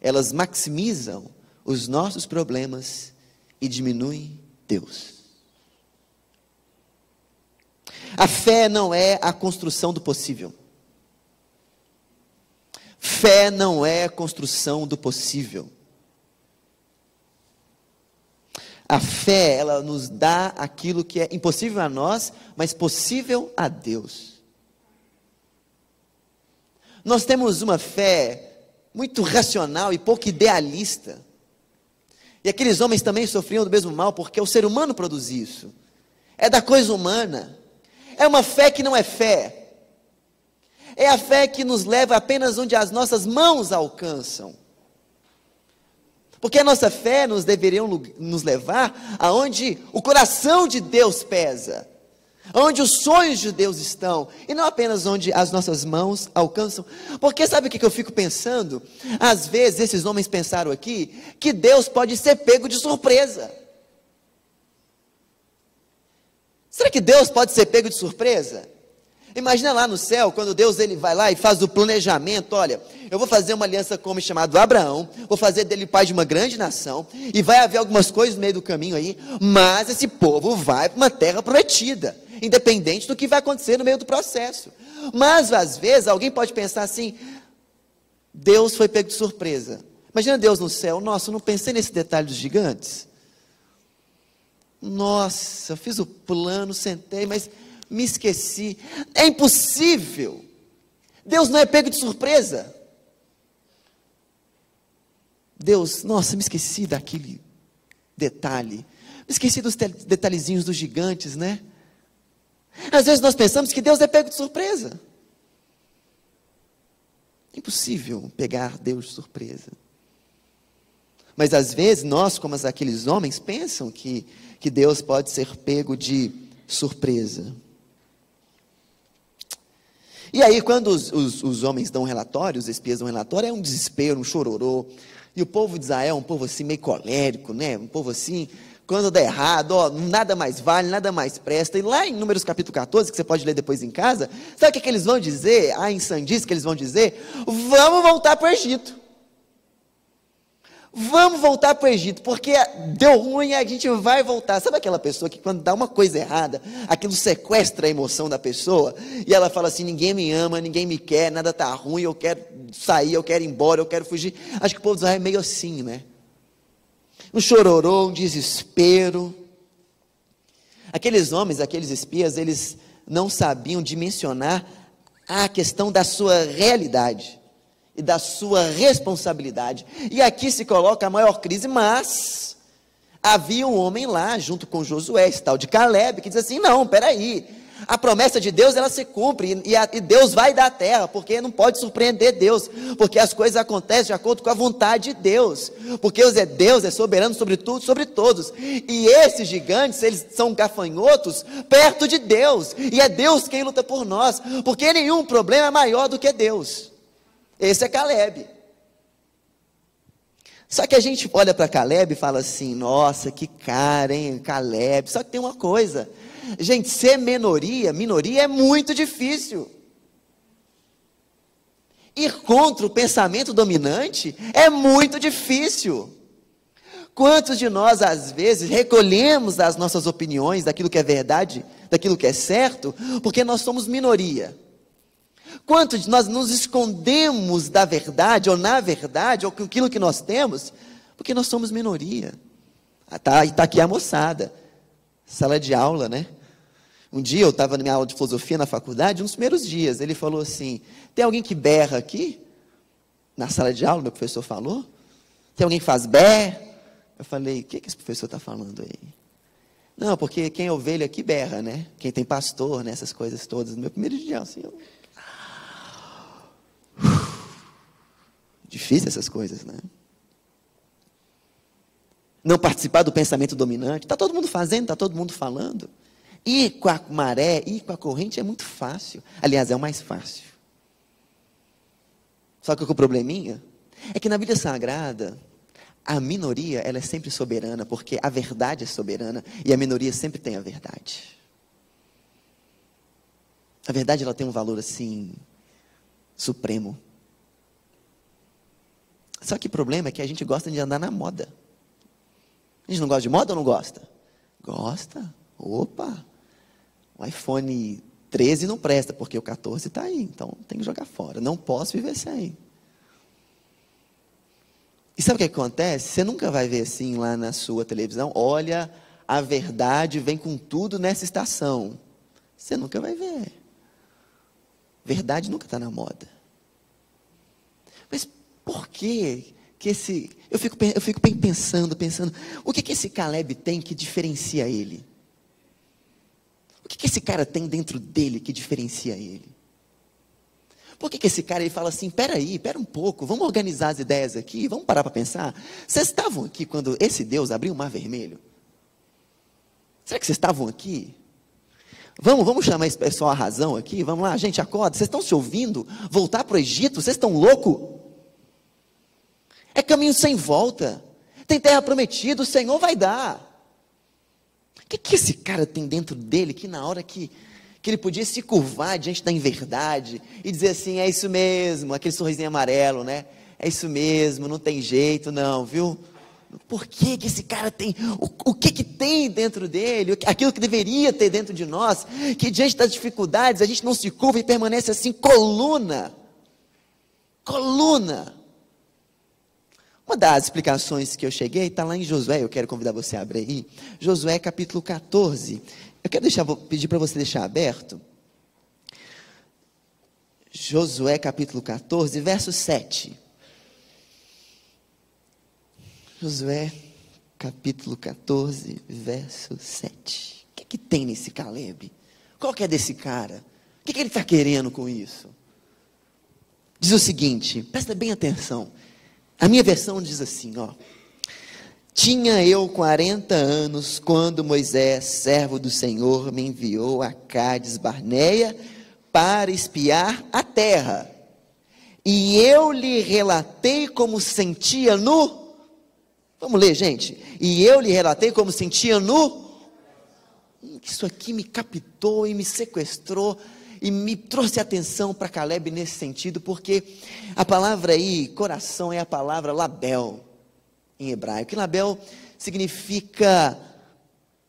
elas maximizam os nossos problemas e diminuem Deus. A fé não é a construção do possível. Fé não é a construção do possível. A fé, ela nos dá aquilo que é impossível a nós, mas possível a Deus. Nós temos uma fé muito racional e pouco idealista. E aqueles homens também sofriam do mesmo mal, porque o ser humano produz isso. É da coisa humana. É uma fé que não é fé. É a fé que nos leva apenas onde as nossas mãos alcançam. Porque a nossa fé deveria nos levar aonde o coração de Deus pesa. Onde os sonhos de Deus estão. E não apenas onde as nossas mãos alcançam. Porque sabe o que eu fico pensando? Às vezes esses homens pensaram aqui que Deus pode ser pego de surpresa. Será que Deus pode ser pego de surpresa? Imagina lá no céu, quando Deus ele vai lá e faz o planejamento, olha, eu vou fazer uma aliança com o homem chamado Abraão, vou fazer dele pai de uma grande nação, e vai haver algumas coisas no meio do caminho aí, mas esse povo vai para uma terra prometida, independente do que vai acontecer no meio do processo. Mas às vezes alguém pode pensar assim, Deus foi pego de surpresa. Imagina Deus no céu, nossa, eu não pensei nesse detalhe dos gigantes. Nossa, eu fiz o plano, sentei, mas me esqueci. É impossível. Deus não é pego de surpresa. Deus, nossa, me esqueci daquele detalhe. Esqueci dos detalhezinhos dos gigantes, né? Às vezes nós pensamos que Deus é pego de surpresa. É impossível pegar Deus de surpresa. Mas às vezes nós, como aqueles homens, pensam que Deus pode ser pego de surpresa. E aí quando os homens dão um relatório, os espias dão um relatório, é um desespero, um chororô. E o povo de Israel é um povo assim meio colérico, né? Um povo assim, quando dá errado, ó, nada mais vale, nada mais presta. E lá em Números capítulo 14, que você pode ler depois em casa, sabe o que eles vão dizer? A insandice que eles vão dizer: vamos voltar para o Egito. Vamos voltar para o Egito, porque deu ruim e a gente vai voltar. Sabe aquela pessoa que quando dá uma coisa errada, aquilo sequestra a emoção da pessoa, e ela fala assim: ninguém me ama, ninguém me quer, nada está ruim, eu quero sair, eu quero ir embora, eu quero fugir. Acho que o povo de Israel é meio assim, né? Um chororô, um desespero. Aqueles homens, aqueles espias, eles não sabiam dimensionar a questão da sua realidade e da sua responsabilidade. E aqui se coloca a maior crise, mas havia um homem lá, junto com Josué, esse tal de Caleb, que diz assim: não, peraí, a promessa de Deus, ela se cumpre, e Deus vai dar a terra, porque não pode surpreender Deus, porque as coisas acontecem de acordo com a vontade de Deus, porque Deus é soberano sobre tudo, sobre todos, e esses gigantes, eles são gafanhotos perto de Deus, e é Deus quem luta por nós, porque nenhum problema é maior do que Deus. Esse é Caleb. Só que a gente olha para Caleb e fala assim: nossa, que cara, hein, Caleb. Só que tem uma coisa, gente, ser minoria é muito difícil. Ir contra o pensamento dominante é muito difícil. Quantos de nós, às vezes, recolhemos as nossas opiniões, daquilo que é verdade, daquilo que é certo, porque nós somos minoria? Quantos de nós nos escondemos da verdade, ou na verdade, ou com aquilo que nós temos, porque nós somos minoria? Tá aqui a moçada, sala de aula, né? Um dia eu estava na minha aula de filosofia na faculdade, nos primeiros dias, ele falou assim: tem alguém que berra aqui? Na sala de aula, meu professor falou. Tem alguém que faz berra? Eu falei: o que esse professor está falando aí? Não, porque quem é ovelha aqui berra, né? Quem tem pastor, né? Essas coisas todas. No meu primeiro dia, assim, difícil essas coisas, né? Não participar do pensamento dominante. Está todo mundo fazendo, está todo mundo falando. Ir com a maré, ir com a corrente é muito fácil. Aliás, é o mais fácil. Só que o probleminha é que na Bíblia Sagrada, a minoria, ela é sempre soberana, porque a verdade é soberana e a minoria sempre tem a verdade. A verdade, ela tem um valor assim supremo. Só que o problema é que a gente gosta de andar na moda. A gente não gosta de moda ou não gosta? Gosta. Opa, o iPhone 13 não presta, porque o 14 está aí, então tem que jogar fora. Não posso viver sem. E sabe o que acontece? Você nunca vai ver assim lá na sua televisão: olha, a verdade vem com tudo nessa estação. Você nunca vai ver. Verdade nunca está na moda. Mas por que esse... Eu fico pensando, o que esse Caleb tem que diferencia ele? O que esse cara tem dentro dele que diferencia ele? Por que esse cara, ele fala assim: pera um pouco, vamos organizar as ideias aqui, vamos parar para pensar. Vocês estavam aqui quando esse Deus abriu o Mar Vermelho? Será que vocês estavam aqui? Vamos chamar esse pessoal à razão aqui, vamos lá, gente, acorda, vocês estão se ouvindo? Voltar para o Egito, vocês estão loucos? É caminho sem volta, tem terra prometida, o Senhor vai dar. O que esse cara tem dentro dele, que na hora que ele podia se curvar diante da inverdade, e dizer assim: é isso mesmo, aquele sorrisinho amarelo, né? É isso mesmo, não tem jeito não, viu? Por que esse cara tem, o que tem dentro dele, aquilo que deveria ter dentro de nós, que diante das dificuldades a gente não se curva e permanece assim, coluna. Uma das explicações que eu cheguei está lá em Josué, eu quero convidar você a abrir aí, Josué capítulo 14, vou pedir para você deixar aberto, Josué capítulo 14, verso 7, Josué capítulo 14, verso 7. O que tem nesse Caleb? Qual que é desse cara? O que ele está querendo com isso? Diz o seguinte, presta bem atenção. A minha versão diz assim, ó. Tinha eu 40 anos quando Moisés, servo do Senhor, me enviou a Cádiz Barneia para espiar a terra. E eu lhe relatei como sentia no... Vamos ler, gente. E eu lhe relatei como sentia no... Isso aqui me captou e me sequestrou e me trouxe atenção para Caleb nesse sentido, porque a palavra aí, coração, é a palavra label em hebraico. E label significa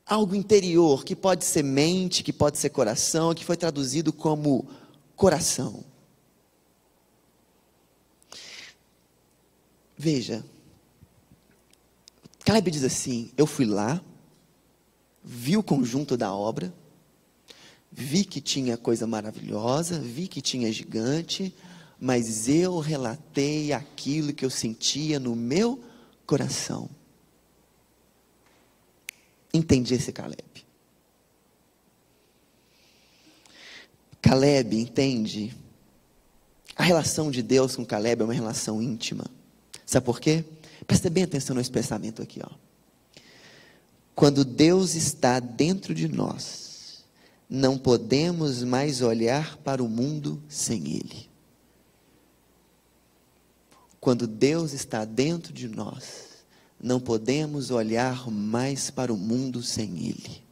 algo interior, que pode ser mente, que pode ser coração, que foi traduzido como coração. Veja, Caleb diz assim, eu fui lá, vi o conjunto da obra, vi que tinha coisa maravilhosa, vi que tinha gigante, mas eu relatei aquilo que eu sentia no meu coração. Entendi esse Caleb. Caleb entende, a relação de Deus com Caleb é uma relação íntima. Sabe por quê? Presta bem atenção nesse pensamento aqui, ó. Quando Deus está dentro de nós, não podemos mais olhar para o mundo sem Ele. Quando Deus está dentro de nós, não podemos olhar mais para o mundo sem Ele.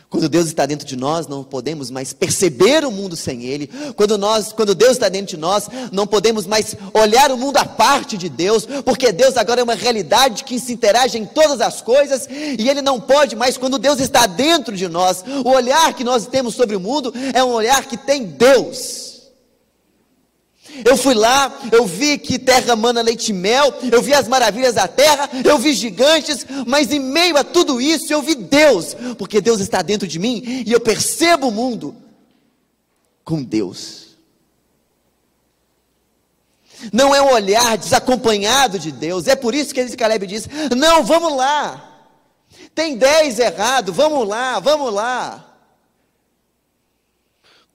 Quando Deus está dentro de nós, não podemos mais perceber o mundo sem Ele. Quando Deus está dentro de nós, não podemos mais olhar o mundo à parte de Deus, porque Deus agora é uma realidade que se interage em todas as coisas, e Ele não pode mais, quando Deus está dentro de nós, o olhar que nós temos sobre o mundo é um olhar que tem Deus. Eu fui lá, eu vi que terra mana leite e mel, eu vi as maravilhas da terra, eu vi gigantes, mas em meio a tudo isso eu vi Deus, porque Deus está dentro de mim, e eu percebo o mundo com Deus. Não é um olhar desacompanhado de Deus, é por isso que esse Caleb diz, não, vamos lá, tem 10 errado, vamos lá, vamos lá.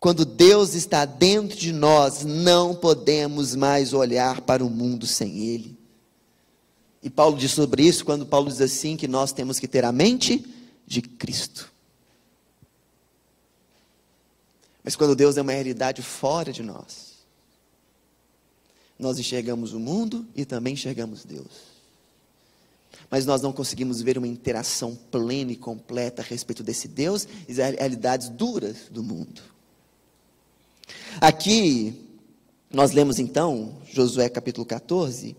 Quando Deus está dentro de nós, não podemos mais olhar para o mundo sem Ele. E Paulo diz sobre isso, quando Paulo diz assim, que nós temos que ter a mente de Cristo. Mas quando Deus é uma realidade fora de nós, nós enxergamos o mundo e também enxergamos Deus. Mas nós não conseguimos ver uma interação plena e completa a respeito desse Deus e das realidades duras do mundo. Aqui, nós lemos então, Josué capítulo 14,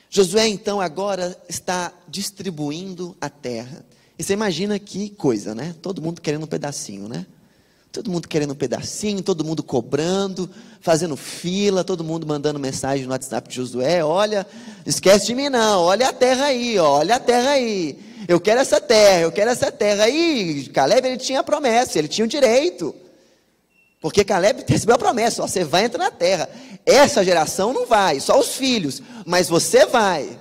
Josué então agora está distribuindo a terra, e você imagina que coisa, né? Todo mundo querendo um pedacinho, né? Todo mundo querendo um pedacinho, todo mundo cobrando, fazendo fila, todo mundo mandando mensagem no WhatsApp de Josué, olha, esquece de mim não, olha a terra aí, olha a terra aí, eu quero essa terra, aí Caleb ele tinha a promessa, ele tinha o direito, porque Caleb recebeu a promessa, ó, você vai entrar na terra. Essa geração não vai, só os filhos, mas você vai.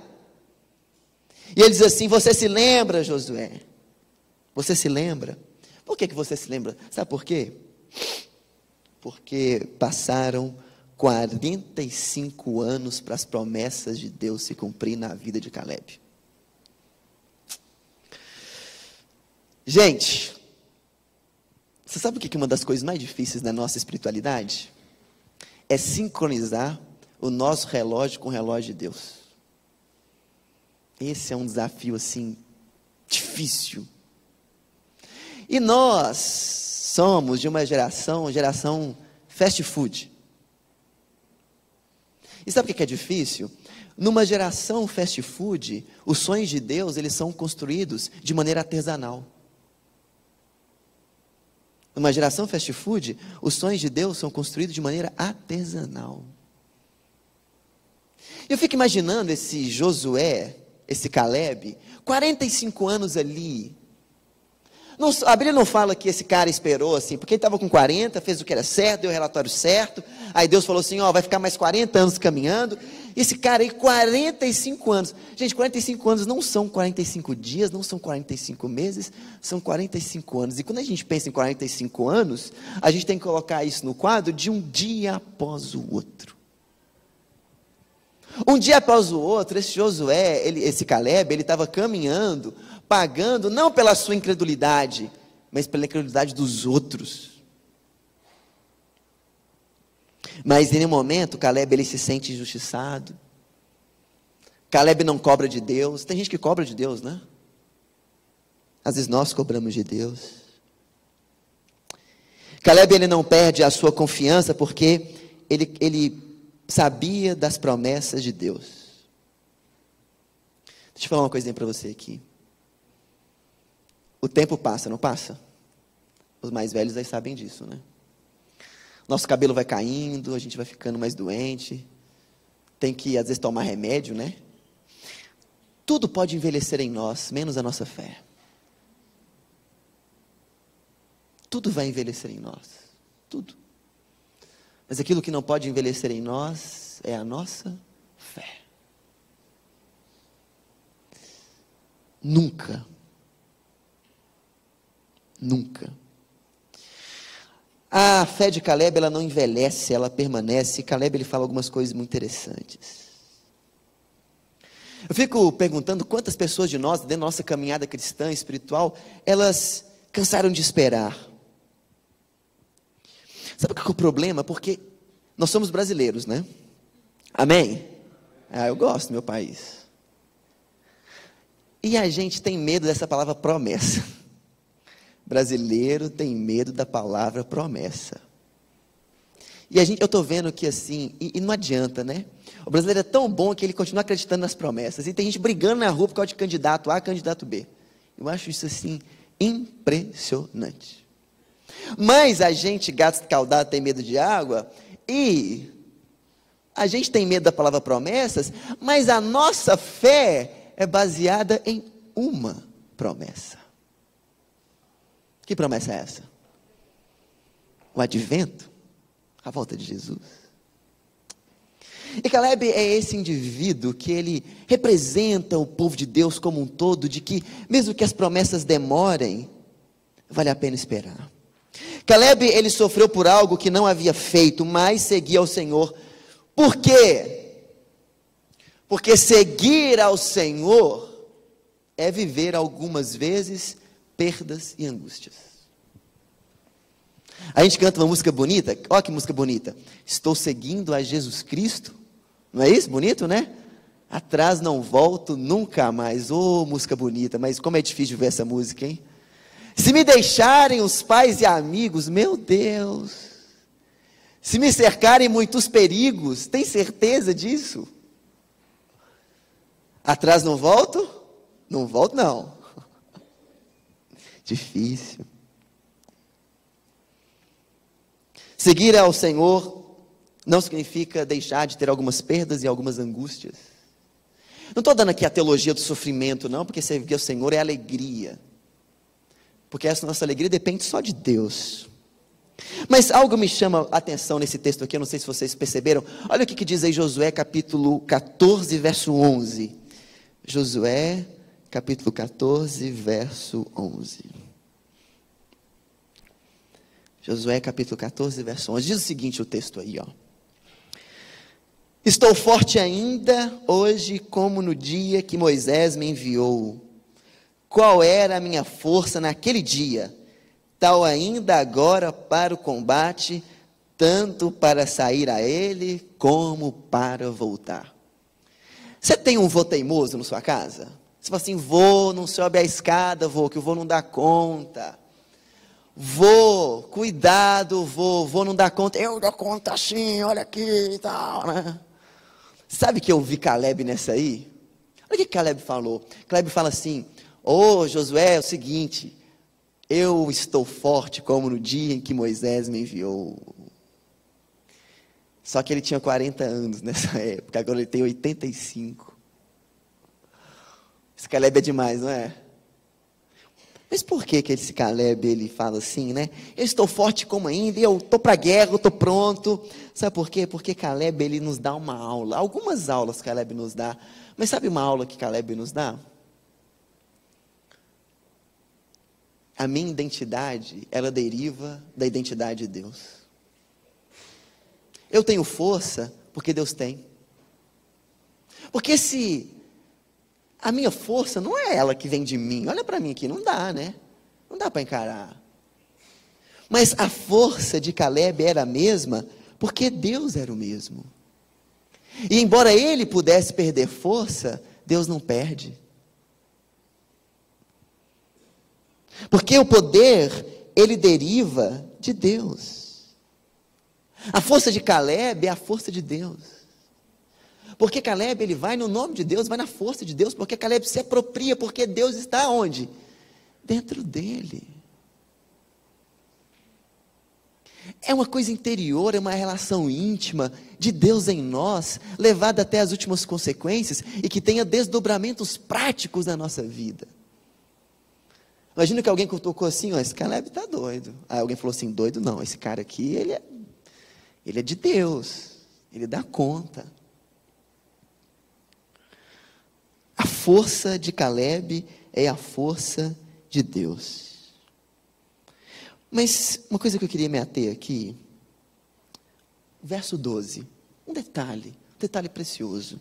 E ele diz assim, você se lembra, Josué? Você se lembra? Por que você se lembra? Sabe por quê? Porque passaram 45 anos para as promessas de Deus se cumprir na vida de Caleb. Gente, você sabe o que é uma das coisas mais difíceis da nossa espiritualidade? É sincronizar o nosso relógio com o relógio de Deus. Esse é um desafio assim, difícil. E nós somos de uma geração fast food. E sabe o que é difícil? Numa geração fast food, os sonhos de Deus, eles são construídos de maneira artesanal. Numa geração fast food, os sonhos de Deus são construídos de maneira artesanal. Eu fico imaginando esse Josué, esse Caleb, 45 anos ali. A Bíblia não fala que esse cara esperou assim, porque ele estava com 40, fez o que era certo, deu o relatório certo, aí Deus falou assim, ó, vai ficar mais 40 anos caminhando, Esse cara aí, 45 anos. Gente, 45 anos não são 45 dias, não são 45 meses, são 45 anos. E quando a gente pensa em 45 anos, a gente tem que colocar isso no quadro de um dia após o outro. Um dia após o outro, esse Josué, esse Caleb, ele estava caminhando, pagando não pela sua incredulidade, mas pela incredulidade dos outros. Mas em um momento, Caleb ele se sente injustiçado. Caleb não cobra de Deus. Tem gente que cobra de Deus, né? Às vezes nós cobramos de Deus. Caleb ele não perde a sua confiança porque ele sabia das promessas de Deus. Deixa eu falar uma coisinha para você aqui. O tempo passa, não passa? Os mais velhos aí sabem disso, né? Nosso cabelo vai caindo, a gente vai ficando mais doente. Tem que, às vezes, tomar remédio, né? Tudo pode envelhecer em nós, menos a nossa fé. Tudo vai envelhecer em nós. Tudo. Mas aquilo que não pode envelhecer em nós é a nossa fé. Nunca. A fé de Caleb, ela não envelhece, ela permanece. Caleb, ele fala algumas coisas muito interessantes. Eu fico perguntando quantas pessoas de nós, dentro da nossa caminhada cristã, espiritual, elas cansaram de esperar. Sabe qual é o problema? Porque nós somos brasileiros, né? Amém? Eu gosto do meu país. E a gente tem medo dessa palavra promessa. Brasileiro tem medo da palavra promessa. E eu estou vendo que assim, e não adianta, né? O brasileiro é tão bom que ele continua acreditando nas promessas. E tem gente brigando na rua por causa de candidato A, candidato B. Eu acho isso assim, impressionante. Mas a gente, gato escaldado, tem medo de água. E a gente tem medo da palavra promessas. Mas a nossa fé é baseada em uma promessa. Que promessa é essa? O advento, a volta de Jesus. E Caleb é esse indivíduo que ele representa o povo de Deus como um todo, de que mesmo que as promessas demorem, vale a pena esperar. Caleb, ele sofreu por algo que não havia feito, mas seguia ao Senhor. Por quê? Porque seguir ao Senhor é viver algumas vezes perdas e angústias. A gente canta uma música bonita, olha que música bonita. Estou seguindo a Jesus Cristo. Não é isso? Bonito, né? Atrás não volto nunca mais. Oh, música bonita, mas como é difícil ver essa música, hein? Se me deixarem os pais e amigos, meu Deus. Se me cercarem muitos perigos, tem certeza disso? Atrás não volto? Não volto não. Difícil. Seguir ao Senhor não significa deixar de ter algumas perdas e algumas angústias. Não estou dando aqui a teologia do sofrimento, não, porque seguir ao Senhor é alegria. Porque essa nossa alegria depende só de Deus. Mas algo me chama a atenção nesse texto aqui, eu não sei se vocês perceberam. Olha o que diz aí Josué capítulo 14, verso 11. Josué capítulo 14, verso 11. Josué capítulo 14, verso 11. Diz o seguinte o texto aí, ó. Estou forte ainda hoje como no dia que Moisés me enviou. Qual era a minha força naquele dia? Tal ainda agora para o combate, tanto para sair a ele, como para voltar. Você tem um vô teimoso na sua casa? Você fala assim, vô, não sobe a escada, vô, que o vô não dá conta. Vô, cuidado, vô não dá conta. Eu dou conta sim, olha aqui e tal, né? Sabe que eu vi Caleb nessa aí? Olha o que Caleb falou. Caleb fala assim, Josué, é o seguinte, eu estou forte como no dia em que Moisés me enviou. Só que ele tinha 40 anos nessa época, agora ele tem 85. Esse Caleb é demais, não é? Mas por que esse Caleb, ele fala assim, né? Eu estou forte como ainda, eu estou para a guerra, eu estou pronto. Sabe por quê? Porque Caleb, ele nos dá uma aula. Algumas aulas Caleb nos dá. Mas sabe uma aula que Caleb nos dá? A minha identidade, ela deriva da identidade de Deus. Eu tenho força porque Deus tem. Porque se a minha força não é ela que vem de mim, olha para mim aqui, não dá, né? Não dá para encarar. Mas a força de Caleb era a mesma porque Deus era o mesmo. E embora ele pudesse perder força, Deus não perde. Porque o poder, ele deriva de Deus. A força de Caleb é a força de Deus. Porque Caleb, ele vai no nome de Deus, vai na força de Deus, porque Caleb se apropria, porque Deus está onde? Dentro dele. É uma coisa interior, é uma relação íntima de Deus em nós, levada até as últimas consequências e que tenha desdobramentos práticos na nossa vida. Imagina que alguém tocou assim, ó, esse Caleb está doido. Aí alguém falou assim, doido não, esse cara aqui, ele é de Deus, ele dá conta. A força de Caleb é a força de Deus. Mas uma coisa que eu queria me ater aqui, verso 12, um detalhe precioso.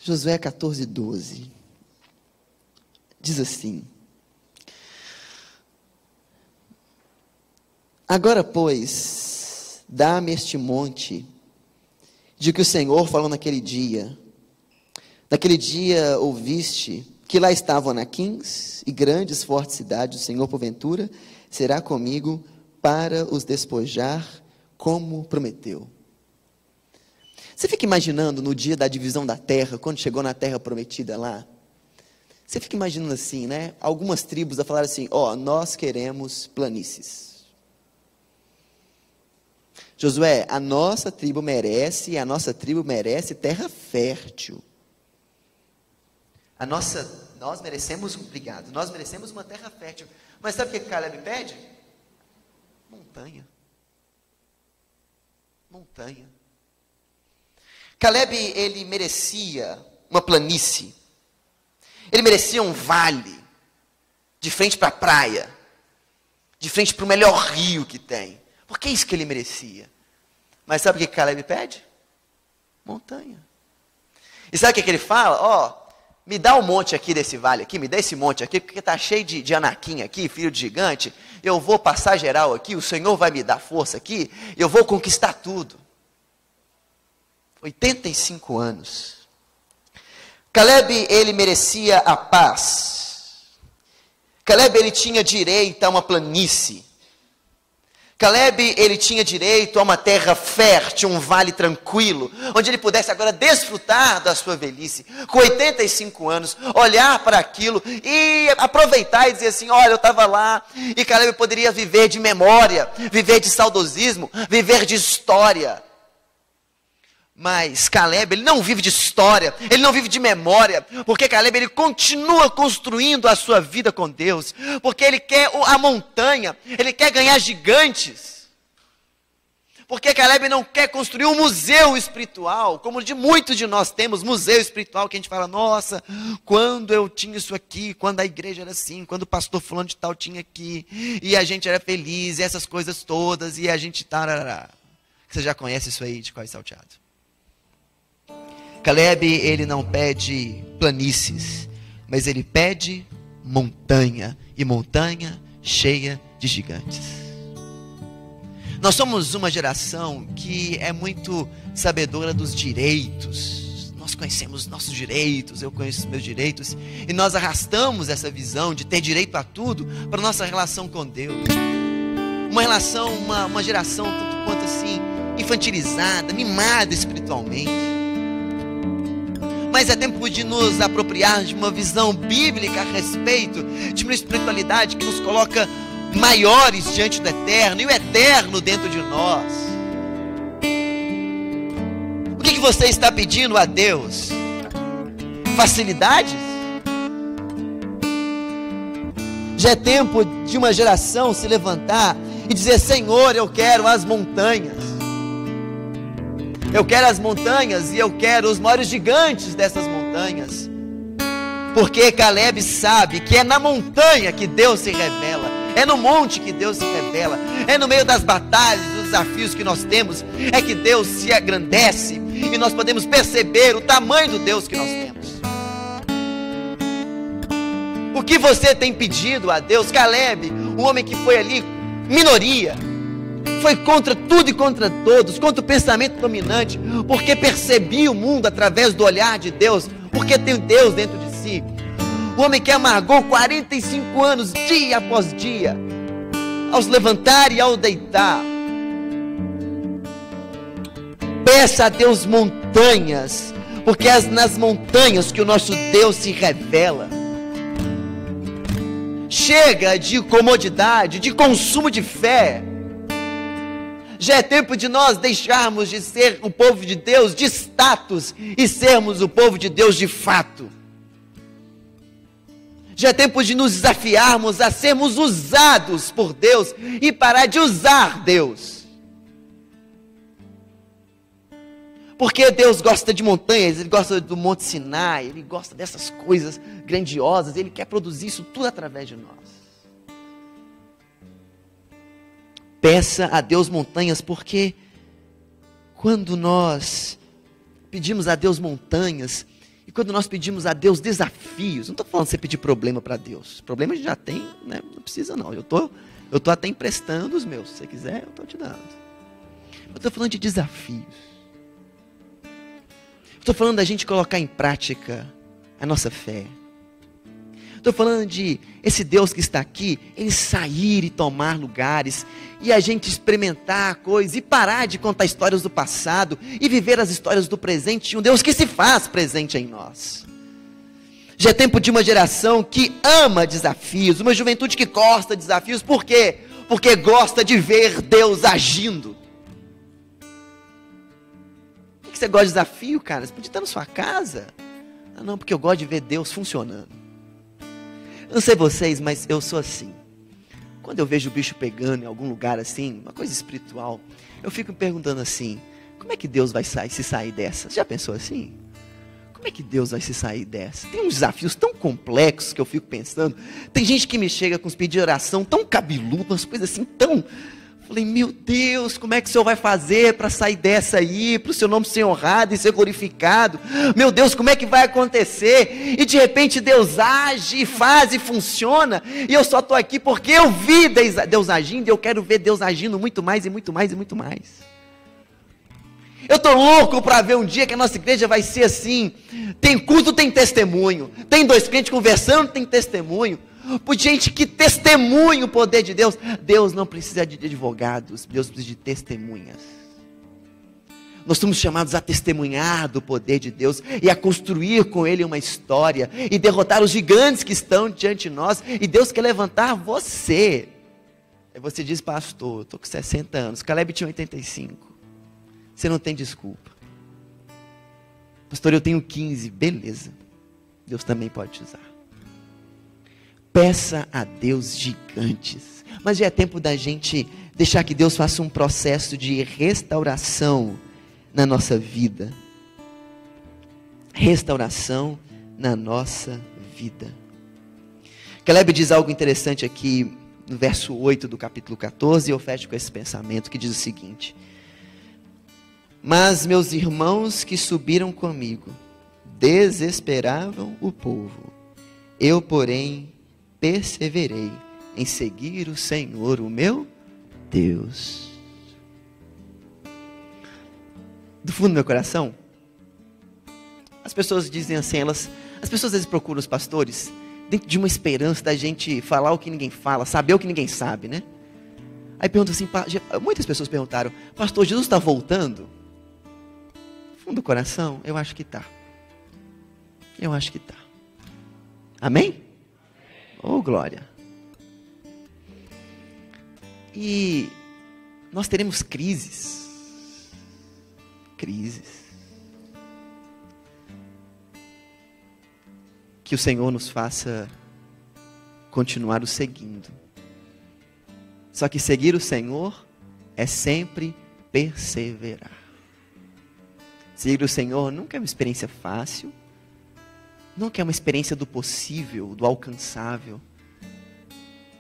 Josué 14, 12. Diz assim: agora, pois, dá-me este monte, de que o Senhor falou naquele dia. Naquele dia ouviste que lá estavam anaquins e grandes fortes cidades. O Senhor, porventura, será comigo para os despojar, como prometeu. Você fica imaginando no dia da divisão da terra, quando chegou na terra prometida lá? Você fica imaginando assim, né? Algumas tribos a falar assim, nós queremos planícies. Josué, a nossa tribo merece terra fértil. Nós merecemos uma terra fértil. Mas sabe o que Caleb pede? Montanha. Caleb, ele merecia uma planície. Ele merecia um vale, de frente para a praia, de frente para o melhor rio que tem. Porque é isso que ele merecia. Mas sabe o que Caleb pede? Montanha. E sabe o que ele fala? Me dá um monte aqui desse vale aqui, me dá esse monte aqui, porque está cheio de anaquim aqui, filho de gigante. Eu vou passar geral aqui, o Senhor vai me dar força aqui, eu vou conquistar tudo. 85 anos. Caleb, ele merecia a paz. Caleb, ele tinha direito a uma planície. Caleb, ele tinha direito a uma terra fértil, um vale tranquilo, onde ele pudesse agora desfrutar da sua velhice, com 85 anos, olhar para aquilo e aproveitar e dizer assim, olha, eu estava lá, e Caleb poderia viver de memória, viver de saudosismo, viver de história. Mas Caleb, ele não vive de história, ele não vive de memória, porque Caleb, ele continua construindo a sua vida com Deus, porque ele quer a montanha, ele quer ganhar gigantes, porque Caleb não quer construir um museu espiritual, como de muitos de nós temos, museu espiritual, que a gente fala, nossa, quando eu tinha isso aqui, quando a igreja era assim, quando o pastor fulano de tal tinha aqui, e a gente era feliz, e essas coisas todas, e a gente tarará. Você já conhece isso aí de qual é salteado. Caleb, ele não pede planícies, mas ele pede montanha, e montanha cheia de gigantes. Nós somos uma geração que é muito sabedora dos direitos. Nós conhecemos nossos direitos, eu conheço os meus direitos, e nós arrastamos essa visão de ter direito a tudo para a nossa relação com Deus. Uma geração tanto quanto assim, infantilizada, mimada espiritualmente. Mas é tempo de nos apropriar de uma visão bíblica a respeito de uma espiritualidade que nos coloca maiores diante do eterno, e o eterno dentro de nós. O que você está pedindo a Deus? Facilidades? Já é tempo de uma geração se levantar e dizer: Senhor, eu quero as montanhas. Eu quero as montanhas e eu quero os maiores gigantes dessas montanhas. Porque Caleb sabe que é na montanha que Deus se revela. É no monte que Deus se revela. É no meio das batalhas, dos desafios que nós temos, é que Deus se engrandece e nós podemos perceber o tamanho do Deus que nós temos. O que você tem pedido a Deus? Caleb, um homem que foi ali minoria, foi contra tudo e contra todos, contra o pensamento dominante, porque percebia o mundo através do olhar de Deus, porque tem Deus dentro de si. O homem que amargou 45 anos, dia após dia, ao se levantar e ao deitar. Peça a Deus montanhas, porque é nas montanhas que o nosso Deus se revela. Chega de comodidade, de consumo de fé. Já é tempo de nós deixarmos de ser o povo de Deus de status e sermos o povo de Deus de fato. Já é tempo de nos desafiarmos a sermos usados por Deus e parar de usar Deus. Porque Deus gosta de montanhas, Ele gosta do Monte Sinai, Ele gosta dessas coisas grandiosas, Ele quer produzir isso tudo através de nós. Peça a Deus montanhas, porque quando nós pedimos a Deus montanhas, e quando nós pedimos a Deus desafios, não estou falando de você pedir problema para Deus, problema a gente já tem, né? Não precisa não, eu tô até emprestando os meus, se você quiser eu estou te dando. Eu estou falando de desafios, estou falando da gente colocar em prática a nossa fé. Estou falando de esse Deus que está aqui, Ele sair e tomar lugares, e a gente experimentar coisas, e parar de contar histórias do passado, e viver as histórias do presente, de um Deus que se faz presente em nós. Já é tempo de uma geração que ama desafios, uma juventude que gosta de desafios. Por quê? Porque gosta de ver Deus agindo. Por que você gosta de desafio, cara? Você podia estar na sua casa. Ah, não, porque eu gosto de ver Deus funcionando. Eu não sei vocês, mas eu sou assim. Quando eu vejo o bicho pegando em algum lugar assim, uma coisa espiritual, eu fico me perguntando assim: como é que Deus vai se sair dessa? Você já pensou assim? Como é que Deus vai se sair dessa? Tem uns desafios tão complexos que eu fico pensando. Tem gente que me chega com os pedidos de oração tão cabeludos, umas coisas assim tão... Falei, meu Deus, como é que o Senhor vai fazer para sair dessa aí, para o seu nome ser honrado e ser glorificado? Meu Deus, como é que vai acontecer? E de repente Deus age, faz e funciona, e eu só estou aqui porque eu vi Deus agindo, e eu quero ver Deus agindo muito mais e muito mais e muito mais. Eu estou louco para ver um dia que a nossa igreja vai ser assim. Tem culto, tem testemunho. Tem dois crentes conversando, tem testemunho. Por gente que testemunha o poder de Deus. Deus não precisa de advogados, Deus precisa de testemunhas. Nós somos chamados a testemunhar do poder de Deus e a construir com Ele uma história e derrotar os gigantes que estão diante de nós. E Deus quer levantar você. Aí você diz: pastor, eu estou com 60 anos, Caleb tinha 85. Você não tem desculpa. Pastor, eu tenho 15, beleza. Deus também pode te usar. Peça a Deus gigantes. Mas já é tempo da gente deixar que Deus faça um processo de restauração na nossa vida. Restauração na nossa vida. Caleb diz algo interessante aqui no verso 8 do capítulo 14, e eu fecho com esse pensamento que diz o seguinte: mas meus irmãos que subiram comigo desesperavam o povo. Eu, porém, perseverei em seguir o Senhor, o meu Deus. Do fundo do meu coração, as pessoas dizem assim, as pessoas às vezes procuram os pastores dentro de uma esperança da gente falar o que ninguém fala, saber o que ninguém sabe, né? Aí perguntam assim, muitas pessoas perguntaram: pastor, Jesus está voltando? No fundo do coração, eu acho que está. Eu acho que está. Amém? Oh, glória. E nós teremos crises. Que o Senhor nos faça continuar o seguindo. Só que seguir o Senhor é sempre perseverar. Seguir o Senhor nunca é uma experiência fácil, nunca é uma experiência do possível, do alcançável,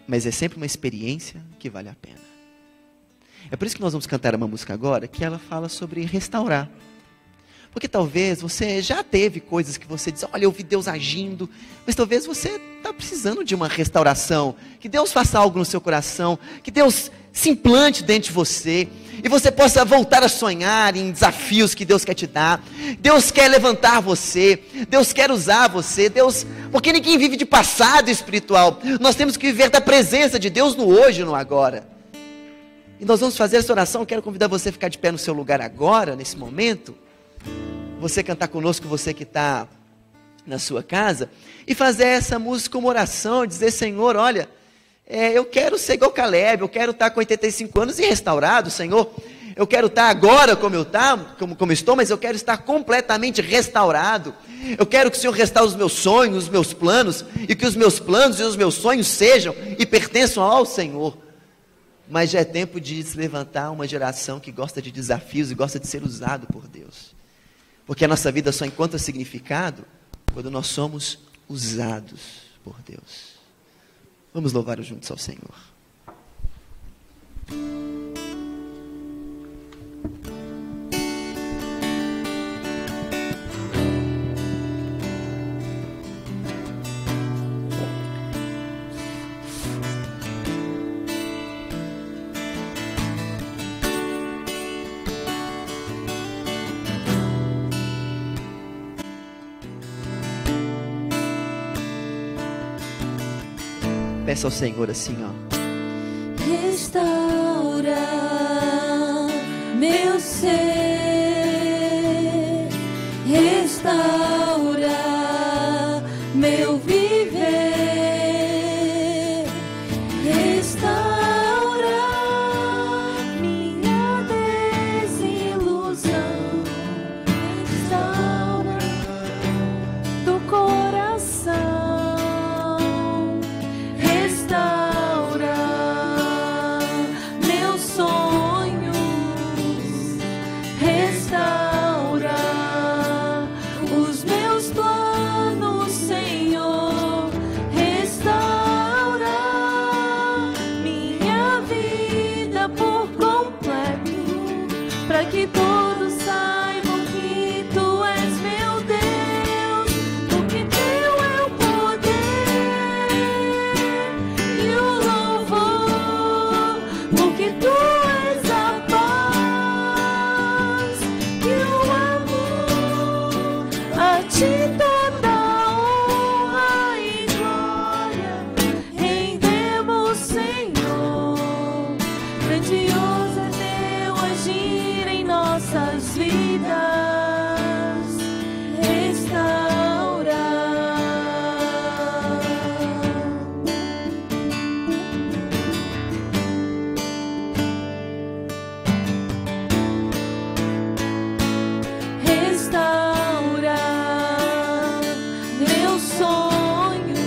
mas é sempre uma experiência que vale a pena. É por isso que nós vamos cantar uma música agora, que ela fala sobre restaurar. Porque talvez você já teve coisas que você diz, olha, eu vi Deus agindo, mas talvez você está precisando de uma restauração, que Deus faça algo no seu coração, que Deus se implante dentro de você, e você possa voltar a sonhar em desafios que Deus quer te dar. Deus quer levantar você, Deus quer usar você, porque ninguém vive de passado espiritual, nós temos que viver da presença de Deus no hoje e no agora. E nós vamos fazer essa oração. Eu quero convidar você a ficar de pé no seu lugar agora, nesse momento, você cantar conosco, você que está na sua casa, e fazer essa música como oração, dizer, Senhor, olha, eu quero ser igual Caleb, eu quero estar com 85 anos e restaurado, Senhor, eu quero estar agora como estou, mas eu quero estar completamente restaurado, eu quero que o Senhor restaure os meus sonhos, os meus planos, e que os meus planos e os meus sonhos sejam e pertençam ao Senhor. Mas já é tempo de se levantar uma geração que gosta de desafios e gosta de ser usado por Deus. Porque a nossa vida só encontra significado quando nós somos usados por Deus. Vamos louvar juntos ao Senhor. Peça ao Senhor assim, ó. Restaura meu ser, restaura meu viver, restaura minha desilusão, restaura do coração. Que todos saibam que Tu és meu Deus, porque Teu é o poder e o louvor, porque Tu és a paz e o amor. A Ti toda honra e glória rendemos, Senhor. Grandioso é Teu agir em nossas vidas, restaura. Restaura meus sonhos,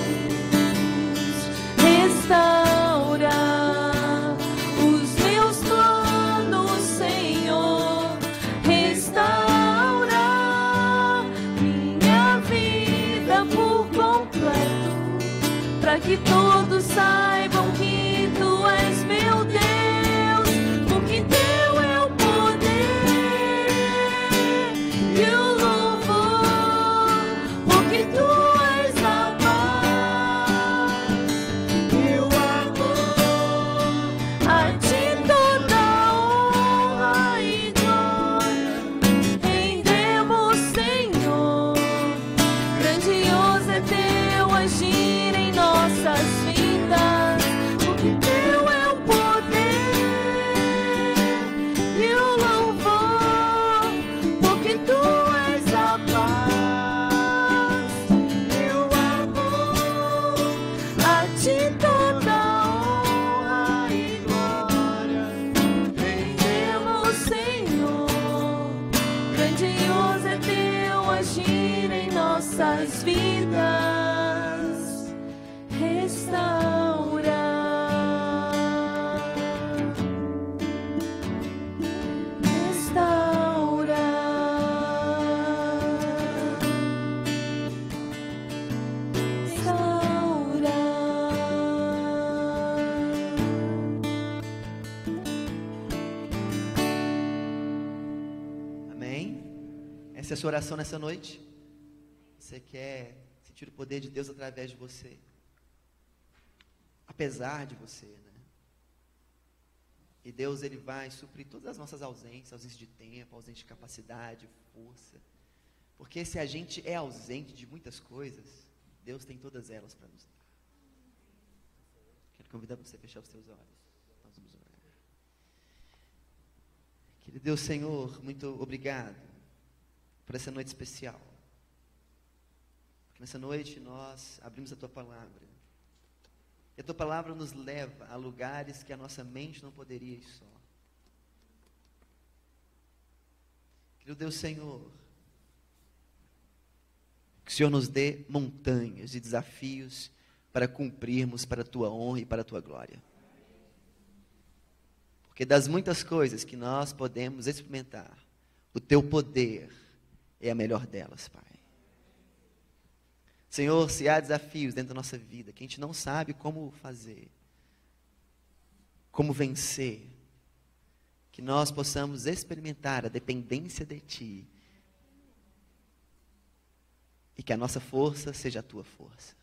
restaura os meus planos, Senhor. Restaura minha vida por completo, para que todos saibam que Tu és meu Deus, porque Teu é o poder e o louvor, porque Tu és a paz e o amor. A Ti toda honra e glória rendemos, Senhor. Grandioso é Teu agir em nossas vidas. Essa é a sua oração nessa noite? Você quer sentir o poder de Deus através de você? Apesar de você, né? E Deus, Ele vai suprir todas as nossas ausências, ausência de tempo, ausência de capacidade, força. Porque se a gente é ausente de muitas coisas, Deus tem todas elas para nos dar. Quero convidar você a fechar os seus olhos. Nós vamos orar. Querido Deus, Senhor, muito obrigado por essa noite especial. Porque nessa noite nós abrimos a Tua Palavra. E a Tua Palavra nos leva a lugares que a nossa mente não poderia ir só. Querido Deus, Senhor, que o Senhor nos dê montanhas e desafios para cumprirmos para a Tua honra e para a Tua glória. Porque das muitas coisas que nós podemos experimentar, o Teu poder é a melhor delas, Pai. Senhor, se há desafios dentro da nossa vida que a gente não sabe como fazer, como vencer, que nós possamos experimentar a dependência de Ti e que a nossa força seja a Tua força.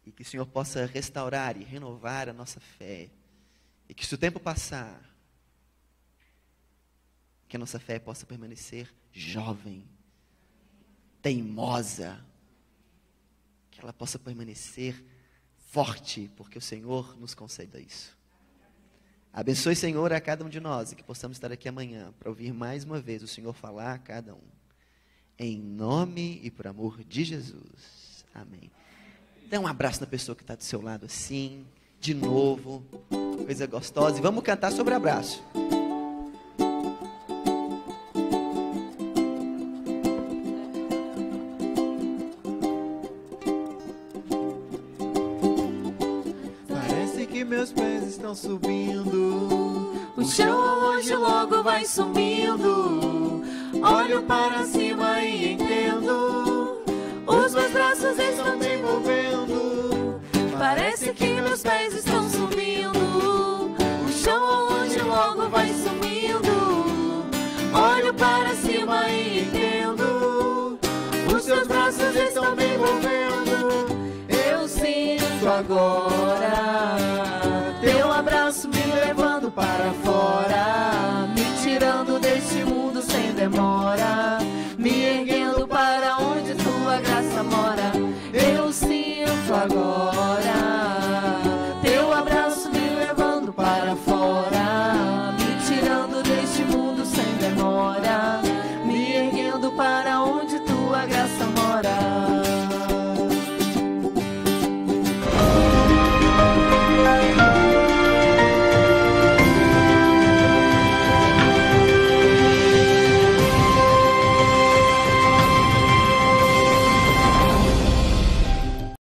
E que o Senhor possa restaurar e renovar a nossa fé. E que se o tempo passar, que a nossa fé possa permanecer jovem, teimosa, que ela possa permanecer forte, porque o Senhor nos conceda isso. Abençoe, Senhor, a cada um de nós e que possamos estar aqui amanhã para ouvir mais uma vez o Senhor falar a cada um. Em nome e por amor de Jesus. Amém. Dá um abraço na pessoa que está do seu lado assim, de novo, coisa gostosa. E vamos cantar sobre abraço. Parece que meus pés estão subindo, O chão hoje logo vai sumindo. Olho para cima e entendo, os meus braços estão me envolvendo. Parece que meus pés estão sumindo. O chão hoje logo vai sumindo. Olho para cima e entendo, os seus braços estão me envolvendo. Eu sinto agora